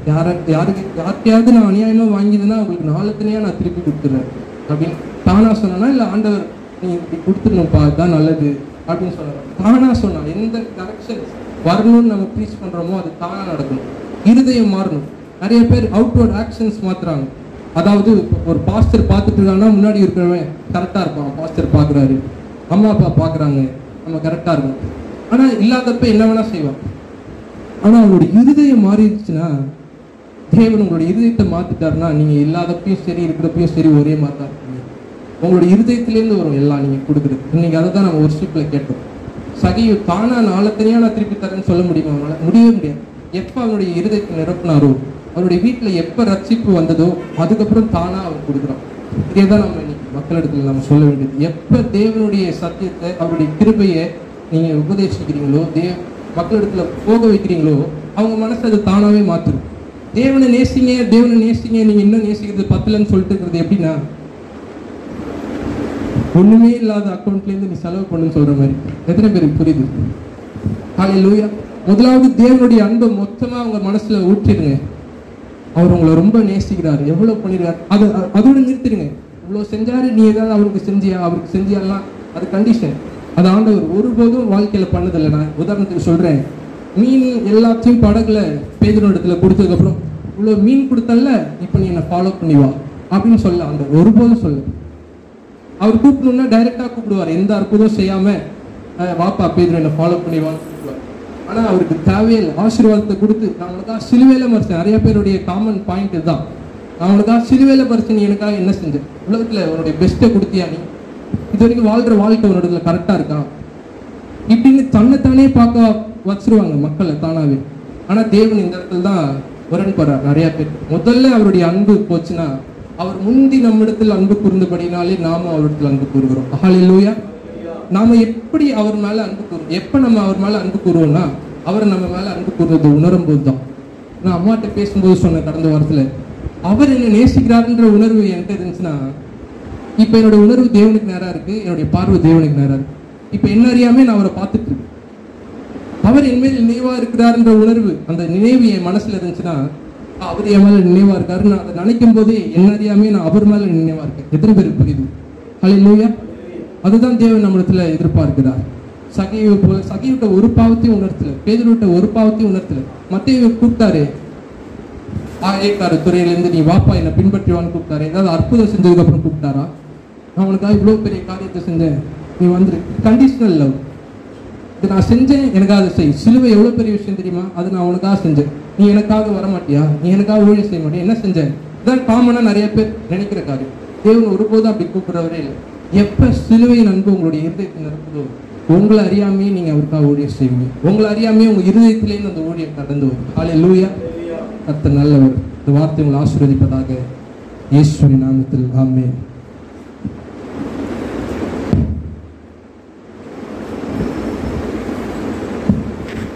யாருக்கையாவது நான் அநியாயமா வாங்கிதுன்னா உங்களுக்கு நாளத்திலேயே நான் திருப்பி கொடுத்துறேன் அப்படின்னு தானா சொன்னா, இல்ல ஆண்டவர் நீ இப்படி கொடுத்துடணும்ப்பா, அதுதான் நல்லது அப்படின்னு சொன்னார். தானா சொன்னா. எந்த கரெக்ஷன் வரணும்னு நம்ம ப்ரீச் பண்றோமோ அது தானா நடக்கணும். இருதயம் மாறணும். நிறைய பேர் அவுட்வர்ட் ஆக்ஷன்ஸ் மாத்துறாங்க. அதாவது ஒரு பாஸ்டர் பார்த்துட்டு இருக்காங்கன்னா முன்னாடி இருக்கிறவன் கரெக்டா இருப்பான், பாஸ்டர் பாக்குறாரு, அம்மா அப்பா பாக்குறாங்க, நம்ம கரெக்டா இருக்கணும். ஆனா இல்லாதப்ப என்ன வேணா செய்வான். ஆனா அவங்களுடைய இருதயம் மாறிடுச்சுன்னா, தேவன் உங்களுடைய இருதயத்தை மாத்திட்டாருன்னா நீங்க இல்லாதப்பையும் சரி இருக்கிறப்பையும் சரி ஒரே மாதிரி தான் இருக்கீங்க. உங்களுடைய இருதயத்திலேருந்து வரும் எல்லாம் நீங்க கொடுக்குறது. இன்னைக்கு அதை தான் நம்ம ஒர்ஷிப்ல கேட்டோம். சகியு தானா நாளத்தனியா நான் திருப்பி தரேன்னு சொல்ல முடியுமா? அவனால முடியவே முடியாது. எப்ப அவனுடைய இருதயத்தை நிரப்பினாரோ, அவருடைய வீட்டுல எப்ப ரட்சிப்பு வந்ததோ அதுக்கப்புறம் தானா அவன் கொடுக்குறான். இதேதான் நம்ம இன்னைக்கு மக்களிடத்துல நம்ம சொல்ல வேண்டியது. எப்ப தேவனுடைய சத்தியத்தை அவருடைய கிருபையை நீங்க உபதேசிக்கிறீங்களோ, மக்களிடத்துல போக வைக்கிறீங்களோ, அவங்க மனசு அது தானாவே மாத்திரும். தேவனை நேசிங்க, தேவனை நேசிங்க, நீங்க இன்னும் நேசிக்கிறது பத்தலன்னு சொல்லிட்டு இருக்கிறது எப்படின்னா, ஒண்ணுமே இல்லாத அக்கௌண்ட்ல இருந்து நீ செலவு பண்ணுன்னு சொல்ற மாதிரி. எத்தனை பேருக்கு புரியுது? ஹல்லேலூயா. முதலாவது தேவனுடைய அன்பை மொத்தமா அவங்க மனசுல ஊற்றிடுங்க. அவர் உங்களை ரொம்ப நேசிக்கிறாரு, எவ்வளவு பண்ணிருக்காரு அதோட நிறுத்திடுங்க. இவ்வளவு செஞ்சாரு, நீ ஏதாவது அவருக்கு செஞ்சியா, அவருக்கு செஞ்சியாலாம் அது கண்டிஷன். அது ஆண்டவர் ஒருபோதும் வாழ்க்கையில பண்ணதில்லை. நான் உதாரணத்துக்கு சொல்றேன், மீன் எல்லாத்தையும் படகுல பேதுரு இடத்துல கொடுத்ததுக்கு அப்புறம் இவ்வளவு மீன் கொடுத்தல்ல, இப்ப நீ என்ன ஃபாலோ பண்ணி வா அப்படின்னு சொல்ல ஆண்டவர் ஒருபோதும் சொல்ல. அவர் கூப்பிடணும்னா டைரக்டா கூப்பிடுவார், எந்த அற்புதம் செய்யாம வாப்பா பேதுரு என்ன ஃபாலோ பண்ணி வான்னு கூப்பிடுவார். ஆனா அவருக்கு தேவையில்லை, ஆசீர்வாதத்தை கொடுத்து நான் உனக்காக சிலுவையில மறைச்சேன். நிறைய பேருடைய காமன் பாயிண்ட் இதுதான், நான் உனக்காக சிலுவையில மறைச்சேன், நீ எனக்காக என்ன செஞ்ச? உலகத்துல உன்னுடைய பெஸ்ட்டை கொடுத்தியா? நீ இது வரைக்கும் வாழ்ற வாழ்க்கை உன்னோட கரெக்டா இருக்கா? இப்படின்னு தன்னைத்தானே பார்க்க வச்சிருவாங்க மக்களை தானாவே. ஆனா தேவன் இந்த இடத்துல தான் முரண்படுறார் நிறைய பேர். முதல்ல அவருடைய அன்பு போச்சுன்னா, அவர் முந்தி நம்மிடத்தில் அன்பு கூர்ந்தபடினாலே நாமும் அவரிடத்தில் அன்பு கூறுகிறோம். ஹல்லேலூயா. நாம எப்படி அவர் மேல அன்பு கூறுவோம்? எப்ப நம்ம அவர் மேல அன்பு கூறுவோம்னா, அவர் நம்ம மேல அன்பு கூறுறது உணரும் போது தான். நான் அம்மாட்ட பேசும்போது சொன்னேன் கடந்த வாரத்துல, அவர் என்ன நேசிக்கிறாருன்ற உணர்வு என்கிட்ட இருந்துச்சுன்னா, இப்ப என்னோட உணர்வு தேவனுக்கு நேரா இருக்கு, என்னுடைய பார்வை தேவனுக்கு நேரா இருக்கு. இப்ப என்ன அறியாமே நான் அவரை பார்த்துட்டு இருக்கேன். அவர் என் மேல் நினைவா இருக்கிறாருன்ற உணர்வு, அந்த நினைவு என் மனசுல இருந்துச்சுன்னா, அவர் என் மேல நினைவா இருக்காரு, நான் அதை நினைக்கும் போதே என்ன அறியாமே நான் அவர் மேல நினைவா இருக்கேன். எத்தனை பேருக்கு புரியுது? ஹல்லேலூயா. அதுதான் தேவன் நம்மிடத்துல எதிர்பார்க்கிறார். சகிவிட்ட ஒரு பாவத்தையும் உணர்த்தல, பேதுருவிட்ட ஒரு பாவத்தையும் உணர்த்தல. மத்தேயு கூப்பிட்டாரு, ஏற்காடு துறையிலேருந்து நீ வாப்பா என்னை பின்பற்றிவான்னு கூப்பிட்டாரு. ஏதாவது அற்புதம் செஞ்சதுக்கு அப்புறம் கூப்பிட்டாரா? நான் உனக்காக இவ்வளவு பெரிய காரியத்தை செஞ்சேன், நீ வந்துரு. Conditional love. இது நான் செஞ்சேன், எனக்காக அதை செய். சிலுவை எவ்வளவு பெரிய விஷயம் தெரியுமா? அது நான் உனக்காக செஞ்சேன், நீ எனக்காக வரமாட்டியா, நீ எனக்காக ஊழியம் செய்ய மாட்டியா, என்ன செஞ்சேன்? இதான் காமனா நிறைய பேர் நினைக்கிற காரியம். தேவன் ஒருபோதும் அப்படி கூப்பிடுறவரே இல்லை. எப்ப சிலுவையின் அன்பு உங்களுடைய இருதயத்தில் நிரப்புதோ, உங்களை அறியாமையே நீங்க அவருக்காக ஊழியம் செய்வீங்க. உங்களை அறியாமையே உங்க இருதயத்திலேருந்து அந்த ஊழியம் கடந்து வரும். ஹல்லேலூயா. கர்த்தர் நல்லவர். இந்த வார்த்தை உங்களை ஆசீர்வதிப்பதாக. இயேசுவின் நாமத்தில் ஆமென்.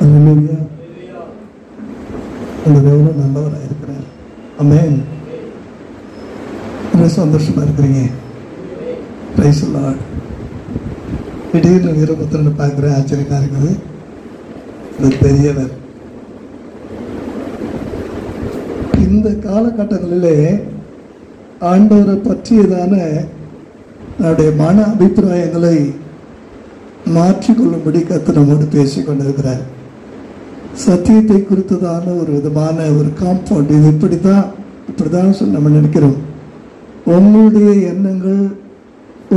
ஹல்லேலூயா. அந்த தேவன் நல்லவராக இருக்கிறார். ஆமென். ரொம்ப சந்தோஷமா இருக்கிறீங்க. Praise the Lord. திடீர்னு வீரபத்திரனை பார்க்குறேன், ஆச்சரியமா இருக்குது. இது பெரியவர். இந்த காலகட்டங்களிலே ஆண்டவரை பற்றியதான நம்முடைய மன அபிப்பிராயங்களை மாற்றிக்கொள்ளும்படி கர்த்தர் நம்மோடு பேசிக் கொண்டிருக்கிறார். சத்தியத்தை குறித்ததான ஒரு விதமான ஒரு காம்பவுண்ட், இது இப்படிதான் சொல்லி நம்ம நினைக்கிறோம். உங்களுடைய எண்ணங்கள்,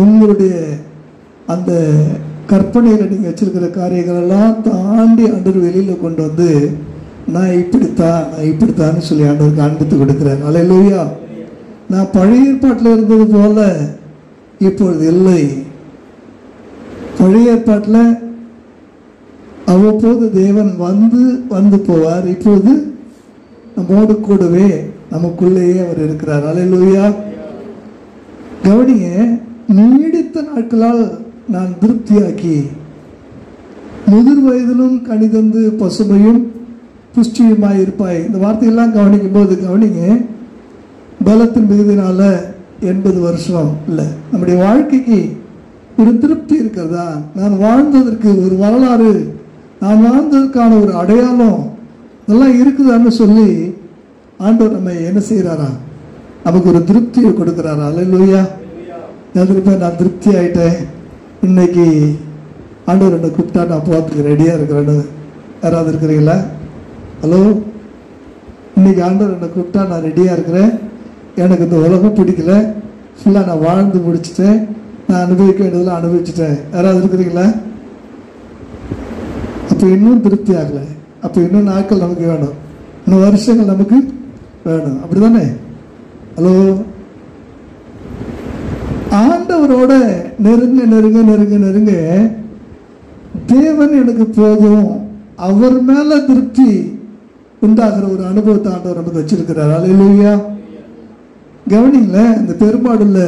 உங்களுடைய அந்த கற்பனையில் நீங்கள் வச்சிருக்கிற காரியங்கள் எல்லாம் தாண்டி ஆண்டவர் வெளியில் கொண்டு வந்து நான் இப்படித்தான்னு சொல்லி ஆண்டவர் காண்பித்து கொடுக்குறேன். ஹல்லேலூயா. நான் பழைய ஏற்பாட்டில் இருந்தது போல இப்பொழுது இல்லை. பழைய ஏற்பாட்டில் அவ்வப்போது தேவன் வந்து போவார். இப்போது நம்மோடு கூடவே நமக்குள்ளேயே அவர் இருக்கிறார். ஹல்லேலூயா. கவனிங்க, நீடித்த நாட்களால் நான் திருப்தியாக்கி முதிர் வயதிலும் கனிதந்து பசுமையும் புஷ்டியுமாய் இருப்பாய். இந்த வார்த்தையெல்லாம் கவனிக்கும் போது கவனிங்க, பலத்தின் மிகுதினால 80 வருஷம் இல்லை, நம்முடைய வாழ்க்கைக்கு ஒரு திருப்தி இருக்கிறதா? நான் வாழ்ந்ததற்கு ஒரு வரலாறு, நான் வாழ்ந்ததற்கான ஒரு அடையாளம் இதெல்லாம் இருக்குதான்னு சொல்லி ஆண்டவர் நம்ம என்ன செய்யறாரா? நமக்கு ஒரு திருப்தியை கொடுக்குறாரா? ஹல்லேலூயா. நான் திருப்தி ஆயிட்டேன், இன்னைக்கு ஆண்டவர் என்னை கூப்பிட்டா நான் போகிறதுக்கு ரெடியாக இருக்கிறேன்னு யாராவது இருக்கிறீங்களா? ஹலோ. இன்னைக்கு ஆண்டவர் என்னை கூப்பிட்டா நான் ரெடியாக இருக்கிறேன், எனக்கு இந்த உலகம் பிடிக்கல, ஃபுல்லாக நான் வாழ்ந்து முடிச்சுட்டேன், நான் அனுபவிக்க வேண்டியதெல்லாம் அனுபவிச்சுட்டேன். யாராவது இருக்கிறீங்களா? அப்போ இன்னும் திருப்தி ஆகலை. அப்போ இன்னும் நாட்கள் நமக்கு வேணும், இன்னும் வருஷங்கள் நமக்கு வேணும். அப்படிதானே? ஹலோ, ஆண்டவரோட நெருங்க நெருங்க நெருங்க நெருங்க தேவன் எனக்கு போதும், அவர் மேல திருப்தி உண்டாகிற ஒரு அனுபவத்தை ஆண்டவர் நமக்கு வச்சிருக்கிறார். அல்லேலூயா. கவனிங்களேன், இந்த பெரும்பாடுள்ள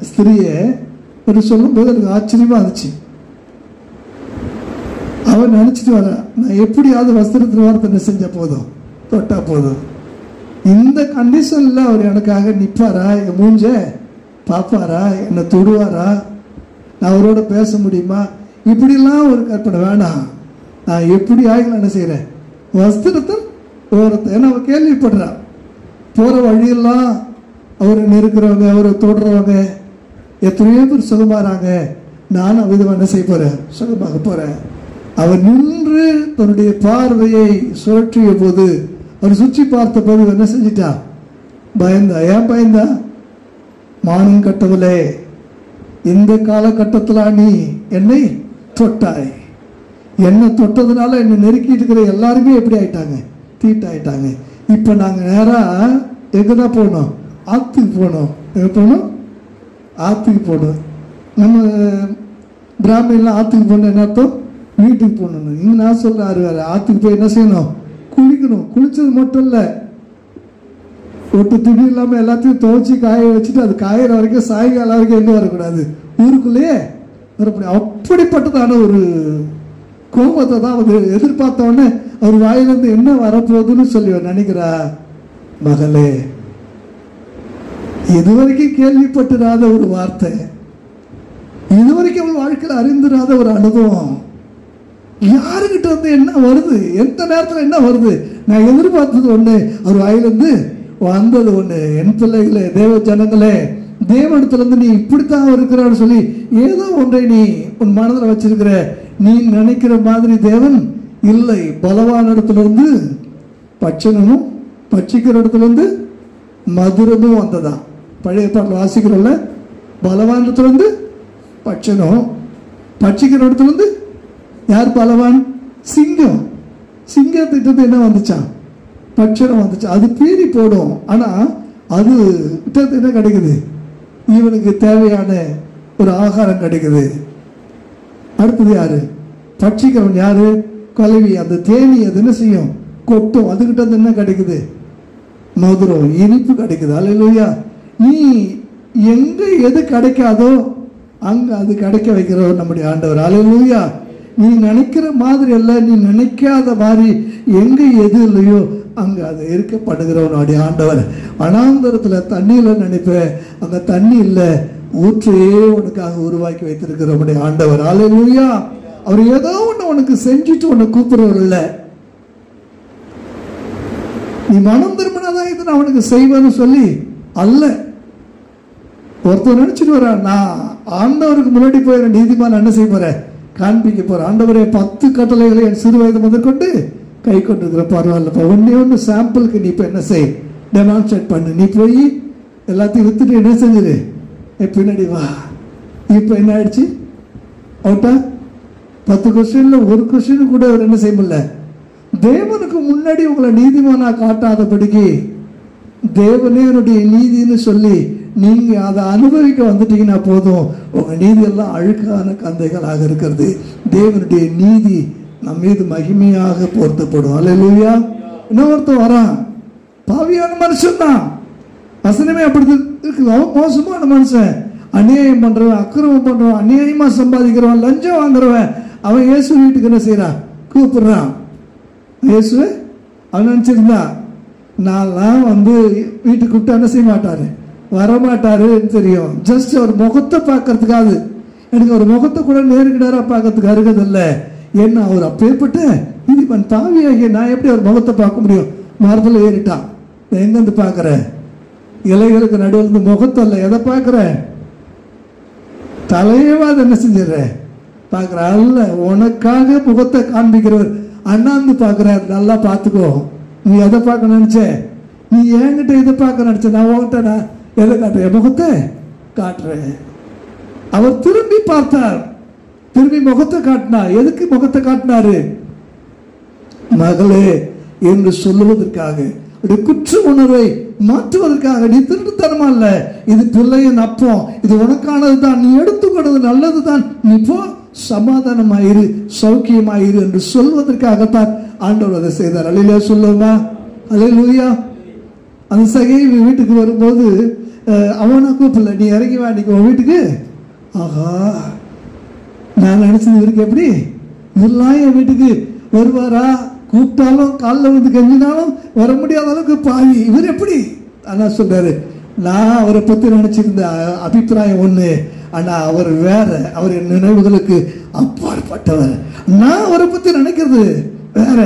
ஸ்திரியை ஒரு சொல்லும் போது எனக்கு ஆச்சரியமா இருந்துச்சு. அவன் நினைச்சிட்டு வர, நான் எப்படியாவது வஸ்திரத்தில் வார்த்தை செஞ்சா போதும், தொட்டா போதும். இந்த கண்டிஷன்ல அவர் எனக்காக நிற்பாரா, என் மூஞ்ச பார்ப்பாரா, என்னை தொடுவாரா, நான் அவரோட பேச முடியுமா, இப்படிலாம் ஒரு கற்பனை வேணாம். நான் எப்படி ஆகிக்கலாம் என்ன செய்யறேன், வஸ்திரத்தில் ஓரத்தை. ஏன்னா அவன் கேள்விப்படுறான், போற வழியெல்லாம் அவரை நெருக்கிறவங்க, அவரை தொடுறவங்க எத்தனையோ பேர் சுகமாறாங்க, நானும் அவ்விதமாக என்ன செய்ய போறேன், சுகமாக போறேன். அவர் நின்று தன்னுடைய பார்வையை சுழற்றிய போது, அவர் சுற்றி பார்த்த போது என்ன செஞ்சிட்டா, பயந்தா. ஏன் பயந்தா? மானம் கட்டவளே, இந்த காலகட்டத்தில் நீ என்னை தொட்டாய், என்னை தொட்டதுனால என்னை நெருக்கிட்டு இருக்கிற எல்லாருமே எப்படி ஆயிட்டாங்க, தீட்டாயிட்டாங்க. இப்ப நாங்க நேரா எங்கதான் போனோம், ஆத்துக்கு போனோம். எங்க போனோம்? ஆத்துக்கு போனோம். நம்ம பிராமணெல்லாம் ஆத்துக்கு போன என்ன அர்த்தம், வீட்டுக்கு போகணும். இங்க நான் சொல்றாரு வேற, ஆத்துக்கு போய் என்ன செய்யணும், குளிக்கணும். குளிச்சது மட்டும் இல்ல, ஒட்டு துணி இல்லாம எல்லாத்தையும் துவைச்சி காய வச்சுட்டு அது காயிற வரைக்கும் சாயங்காலம் வரைக்கும் எங்க வரக்கூடாது, ஊருக்குள்ளேயே வரக்கூடாது. அப்படிப்பட்டதான ஒரு கோபத்தை தான் அவர் எதிர்பார்த்த உடனே அவர் வாயிலிருந்து என்ன வரப்போகுதுன்னு சொல்லி நினைக்கிறா. மகளே, இதுவரைக்கும் கேள்விப்பட்டிராத ஒரு வார்த்தை, இதுவரைக்கும் அவள் வாழ்க்கையில் அறிந்திராத ஒரு அனுபவம், யாருக்கிட்ட வந்து என்ன வருது, எந்த நேரத்தில் என்ன வருது, நான் எதிர்பார்த்தது ஒண்ணு, அவர் வாயிலிருந்து வந்தது ஒண்ணு. என் பிள்ளைகளே, தேவ ஜனங்களே, தேவனிடத்திலிருந்து நீ இப்படித்தான் இருக்கிறான்னு சொல்லி ஏதோ ஒன்றை நீ உன் மனதில் வச்சிருக்கிற. நீ நினைக்கிற மாதிரி தேவன் இல்லை. பலவான இடத்திலிருந்து பட்சணமும், பட்சிக்கிற இடத்திலிருந்து மதுரமும் வந்ததா. பழைய பாட்டில் வாசிக்கிறோம்ல, பலவான இடத்திலிருந்து பட்சணம், பட்சிக்கிற இடத்திலிருந்து யார் பலவான்? சிங்கம். சிங்கத்திட்ட என்ன வந்துச்சான்? பட்சணம் வந்துச்சு. அது பீறி போடும், ஆனா அது கிட்ட என்ன கிடைக்குது, இவனுக்கு தேவையான ஒரு ஆகாரம் கிடைக்குது. அடுத்தது யாரு? பட்சிக்கிறவன் யாரு? கலவி. அந்த தேனி அது என்ன செய்யும், கொட்டும். அதுகிட்ட என்ன கிடைக்குது? மதுரம், இனிப்பு கிடைக்குது. அல்லேலூயா. நீ எங்க எது கிடைக்காதோ அங்க அது கிடைக்க வைக்கிறவர் நம்முடைய ஆண்டவர். அல்லேலூயா. நீ நினைக்கிற மாதிரி அல்ல, நீ நினைக்காத மாதிரி எங்க எது இல்லையோ அங்க அது இருக்கப்படுகிறவனுடைய ஆண்டவர். வனாந்தரத்துல தண்ணியில நினைப்ப, அந்த தண்ணி இல்ல, ஊற்றையே உனக்காக உருவாக்கி வைத்திருக்கிறவனுடைய ஆண்டவர். அல்லேலூயா. அவர் ஏதோ ஒண்ணு உனக்கு செஞ்சுட்டு உன்னை கூப்பிடுறவர் இல்ல. நீ மனம் திரும்பினாதான் இது நான் அவனுக்கு செய்வேன்னு சொல்லி அல்ல. ஒருத்தர் நினைச்சிட்டு வர, நான் ஆண்டவருக்கு முன்னாடி போய் நீதிமான என்ன செய்ய போறேன், காண்பிக்க போறேன். ஆண்டவரே 10 கட்டளைகளை என் சிறு வயது முதற்கொண்டு கை கொண்டிருக்கிற, பரவாயில்லப்பா, ஒண்ணு சாம்பிளுக்கு நீ இப்ப என்ன செய், டெமான்ஸ்ட்ரேட் பண்ணு. நீ போய் எல்லாத்தையும் வித்துட்டு என்ன செஞ்சிரு, பின்னாடி வா. இப்ப என்ன ஆயிடுச்சு, அவுட்டா 10 கொஸ்டின்ல ஒரு கொஸ்டின் கூட அவர் என்ன செய்ய முடியல. தேவனுக்கு முன்னாடி உங்களை நீதிமானா காட்டாதபடிக்கு தேவனே என்னுடைய நீதினு சொல்லி நீங்க அதை அனுபவிக்க வந்துட்டீங்கன்னா போதும், உங்க நீதி எல்லாம் அழுக்கான கந்தைகளாக இருக்கிறது. தேவனுடைய நீதி நம் மீது மகிமையாக பொருத்தப்படும். அல்லேலூயா. இன்னொருத்தன் வரான், பாவியான மனுஷன் தான், வசனமே அப்படி இருக்கு. அவன் மோசமான மனுஷன், அநியாயம் பண்றவன், அக்கிரமம் பண்றவன், அநியாயமா சம்பாதிக்கிறவன், லஞ்சம் வாங்குறவன். அவன் இயேசு வீட்டுக்கு என்ன செய்யறான், கூப்பிடுறான். இயேசு அவன் நினைச்சிருந்தா, நான்லாம் வந்து வீட்டுக்கு கூப்பிட்டு என்ன செய்ய மாட்டாரு, வரமாட்டாருன்னு தெரியும். ஜஸ்ட் அவர் முகத்தை பார்க்கறதுக்காக, எனக்கு அவர் முகத்தை கூட நேருக்கு நேராக பார்க்கறதுக்கு அருகது இல்லை. என்ன அவர் அப்பேற்பட்ட நீதிமன் பாவியாகிய நான் எப்படி அவர் முகத்தை பார்க்க முடியும்? மரத்தில் ஏறிட்டான். எங்கிருந்து பார்க்கற, இலைகளுக்கு நடுவில் இருந்து முகத்தை இல்லை, எதை பார்க்கற, தலையவாத என்ன செஞ்சிடற பார்க்கற அல்ல. உனக்காக முகத்தை காண்பிக்கிறவர் அண்ணாந்து பார்க்கிறார். நல்லா பார்த்துக்கோ. நீ எதை பார்க்க நினைச்ச, நீ என்கிட்ட எதை பார்க்க நினைச்ச, நான் உன்கிட்ட நான் எதை காட்டுறேன், முகத்தை காட்டுறேன். அவர் திரும்பி பார்த்தார், திரும்பி முகத்தை காட்டினார். எதுக்கு முகத்தை காட்டினாரு? மகளே என்று சொல்லுவதற்காக, குற்ற உணர்வை மாற்றுவதற்காக. நீ திருட்டுத்தனமா இல்ல, இது பிள்ளையின் அப்பம், இது உனக்கானது தான், நீ எடுத்துக்கொண்டது நல்லது தான், நீ போ, சமாதானமாயிரு, சௌக்கியமாயிரு என்று சொல்வதற்காகத்தான் ஆண்டவர் அதை செய்தார். அல்லேலூயா சொல்லுமா? அல்லேலூயா. அந்த சகை வீட்டுக்கு வரும்போது அவனை கூப்பிடல, நீ இறங்கி வா இன்னைக்கு உன் வீட்டுக்கு. ஆஹா, நான் நினைச்சது இவருக்கு எப்படி இவரெல்லாம் என் வீட்டுக்கு வருவாரா? கூப்பிட்டாலும் காலில் வந்து கெஞ்சினாலும் வர முடியாத அளவுக்கு பாவி இவர் எப்படி? ஆனா சொல்றாரு, நான் அவரை பத்தி நினைச்சிருந்த அபிப்பிராயம் ஒண்ணு, ஆனா அவர் வேற, அவர் என் நினைவுகளுக்கு அப்பாற்பட்டவர். நான் அவரை பத்தி நினைக்கிறது வேற,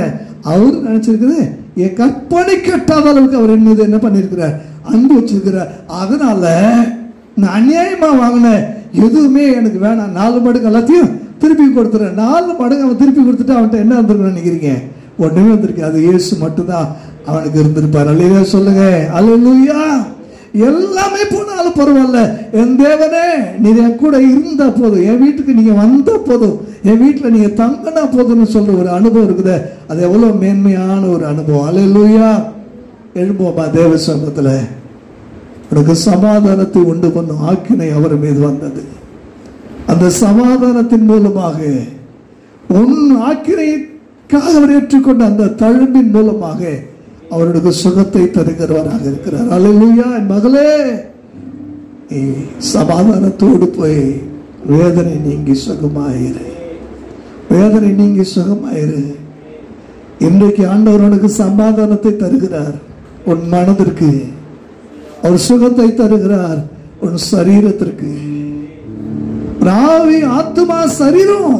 அவர் நினைச்சிருக்கிறது என் கற்பனை கட்டாத அளவுக்கு அவர் என்ன பண்ணிருக்கிறார், அன்பு வச்சிருக்கிறார். அதனால நான் அநியாயமா வாங்கின எதுவுமே எனக்கு வேணாம், 4 மடங்கு எல்லாத்தையும் திருப்பி கொடுத்துறேன். 4 மடங்கு அவன் திருப்பி கொடுத்துட்டு அவன்கிட்ட என்ன இருந்திருக்குன்னு நினைக்கிறீங்க? ஒண்ணுமே வந்திருக்கு. அது இயேசு மட்டும்தான் அவனுக்கு இருந்திருப்பார். அல்லேலூயா சொல்லுங்க. அல்லேலூயா. எல்லாமே போனாலும் பரவாயில்ல, என் தேவனே நீர் என் கூட இருந்தா போதும், என் வீட்டுக்கு நீங்க வந்தா போதும், என் வீட்டுல நீங்க தங்கினா போதும்னு சொல்ற ஒரு அனுபவம் இருக்குது. அது எவ்வளவு மேன்மையான ஒரு அனுபவம். அல்லேலூயா. எழும்போமா தேவ சமூகத்துல. உனக்கு சமாதானத்தை உண்டு பண்ணும் ஆக்கினை அவர் மீது வந்தது. அந்த சமாதானத்தின் மூலமாக உன் ஆக்கினைக்காக அவர் ஏற்றுக்கொண்ட அந்த தழும்பின் மூலமாக அவருடைய சுகத்தை தருகிறவராக இருக்கிறார். அல்லேலூயா. என் மகளே, சமாதானத்தோடு போய் வேதனை நீங்கி சுகமாயிரு, வேதனை நீங்கி சுகமாயிரு. இன்றைக்கு ஆண்டவர் உனக்கு சமாதானத்தை தருகிறார். உன் மனதிற்கு அவர் சுகத்தை தருகிறார். உன் சரீரத்திற்கு, ஆவி ஆத்துமா சரீரம்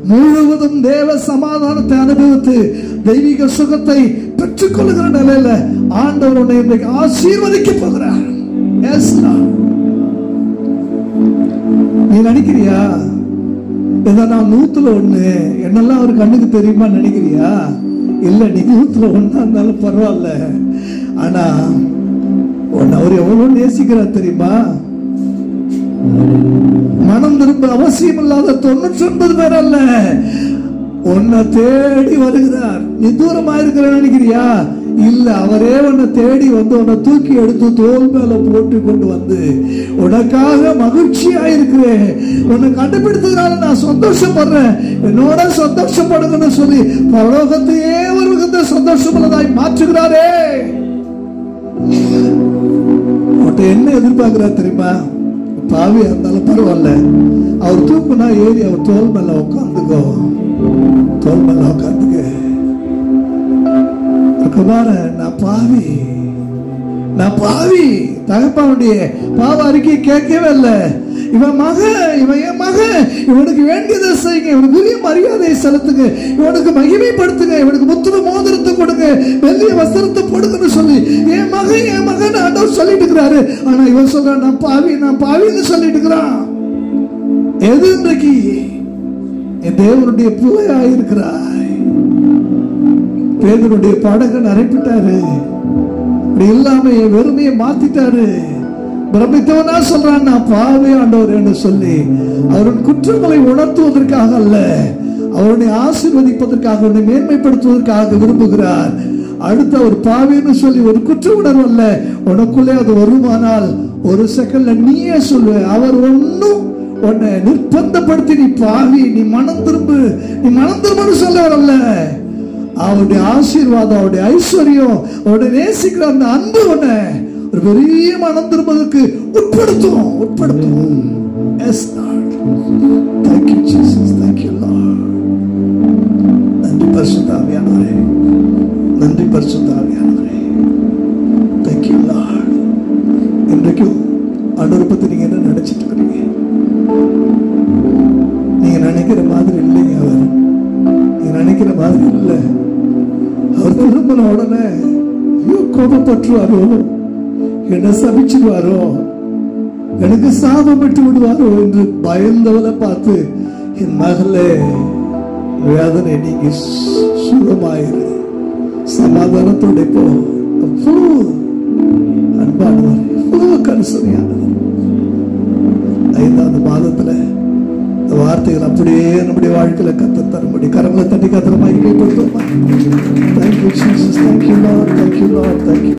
முழுவதும் தேவ சமாதானத்தை அனுபவித்து தெய்வீக சுகத்தை பெற்றுக் கொள்ளுகிற நிலையில ஆண்டவர் உன்னை இன்றைக்கு ஆசீர்வதிக்க போகிறார். நீ நினைக்கிறியா நான் 100ல் 1 என்னெல்லாம் அவர் கண்ணுக்கு தெரியுமா நினைக்கிறியா? இல்ல, நீ 100ல் 1 இருந்தாலும் பரவாயில்ல. ஆனா அவர் எவ்வளவு நேசிக்கிறார் தெரியுமா? மனம் திரும்ப அவசியம் இல்லாத 99 பேர் அல்ல, உன்னை தேடி வருகிறார். நீ தூரமா இருக்கிற நினைக்கிறியா? இல்ல, அவரே உன்னை தேடி வந்து உன்னை தூக்கி எடுத்து தோல் மேல போட்டு கொண்டு வந்து உனக்காக மகிழ்ச்சியா இருக்கிறேன், உன்னை கண்டுபிடித்ததுனால நான் சந்தோஷப்படுறேன், என்னோட சந்தோஷப்படுங்கன்னு சொல்லி பரலோகத்தையே ஒரு சந்தோஷமுள்ளதாய் மாற்றுகிறாரே. என்ன எதிர்பார்க்கிறார் தெரியுமா? பாவியா இருந்தாலும் பரவாயில்ல, அவர் தூக்குனா ஏறி அவர் தோல் மேல உட்காந்துக்கோ, தோல் மேல உட்காந்துக்க. நான் பாவி, நான் பாவி. தகப்பனுடைய பாவ அறிக்கை கேட்கவே இல்லை. இவன் மகன், இவன் என் மகன், இவனுக்கு வேண்டியதை செய்யுங்க, இவனுக்கு உரிய மரியாதையை செலுத்துங்க, இவனுக்கு மகிமைப்படுத்துங்க, இவனுக்கு முத்துன மோதிரத்தை கொடுங்க, வெள்ளிய வஸ்திரத்தை போடுங்கன்னு சொல்லி என் மகன் என் மகன் ஆண்டவர் சொல்லிட்டு இருக்கிறாரு. ஆனா இவன் சொல்றான், நான் பாவி, நான் பாவின்னு சொல்லிட்டு இருக்கிறான். எது இன்றைக்கு என் தேவனுடைய பிள்ளையா இருக்கிறாய்? பேதனுடைய படகன் அரைப்பிட்டாரு, அப்படி இல்லாம வெறுமையை மாத்திட்டாரு. பிரமித்தவனா சொல்றான், நான் பாவி ஆண்டவர் என்று சொல்லி அவருடைய குற்றங்களை உணர்த்துவதற்காக அல்ல, அவருடைய ஆசீர்வதிப்பதற்காக, அவருடைய மேன்மைப்படுத்துவதற்காக விரும்புகிறார். அடுத்த ஒரு பாவின்னு சொல்லி ஒரு குற்ற உணர்வு அல்ல, உனக்குள்ளே அது வருமானால் ஒரு செகண்ட்ல நீயே சொல்லுவ. அவர் ஒன்னும் உன்னை நிர்பந்தப்படுத்தி நீ பாவி, நீ மனம் திரும்பு, நீ மனம் திரும்பு சொல்லவர் அல்ல. அவருடைய ஆசீர்வாதம், அவருடைய ஐஸ்வர்யம், அவருடைய நேசிக்கிற அந்த அன்பு உன்னை ஒரு பெரிய மனம் திரும்புவதற்கு உட்படுத்தும். Yes, Lord. Thank you, Jesus. Thank you, Lord. நன்றி பரிசுத்த ஆவியானவரே, நன்றி பரிசுத்த ஆவியானவரே. Thank you, Lord. இன்றைக்கும் ஆண்டவரை பத்தி நீங்க என்ன நினைச்சிட்டு இருக்கீங்க? நீங்க நினைக்கிற மாதிரி இல்லைங்க அவர், நீங்க நினைக்கிற மாதிரி இல்லை. அவர் திரும்பின உடனே கோபப்பட்டுருவாரோ, என்ன சபிச்சிருவாரோ, எனக்கு சாபம் விட்டு விடுவாரோ என்று பயந்தவளை பார்த்து, என் மகளே வேதனை நீங்க சுகமாயிரு, சமாதானத்தோட போ. அன்பானவர், கருசனையானவர். 5வது மாதத்துல வார்த்தைகள் அப்படியே நம்முடைய வாழ்க்கையில கத்த தரும்படி கரங்களை தட்டி கத்திர மகிமைப்படுத்தும். Thank you Jesus, thank you Lord, thank you Lord, thank you.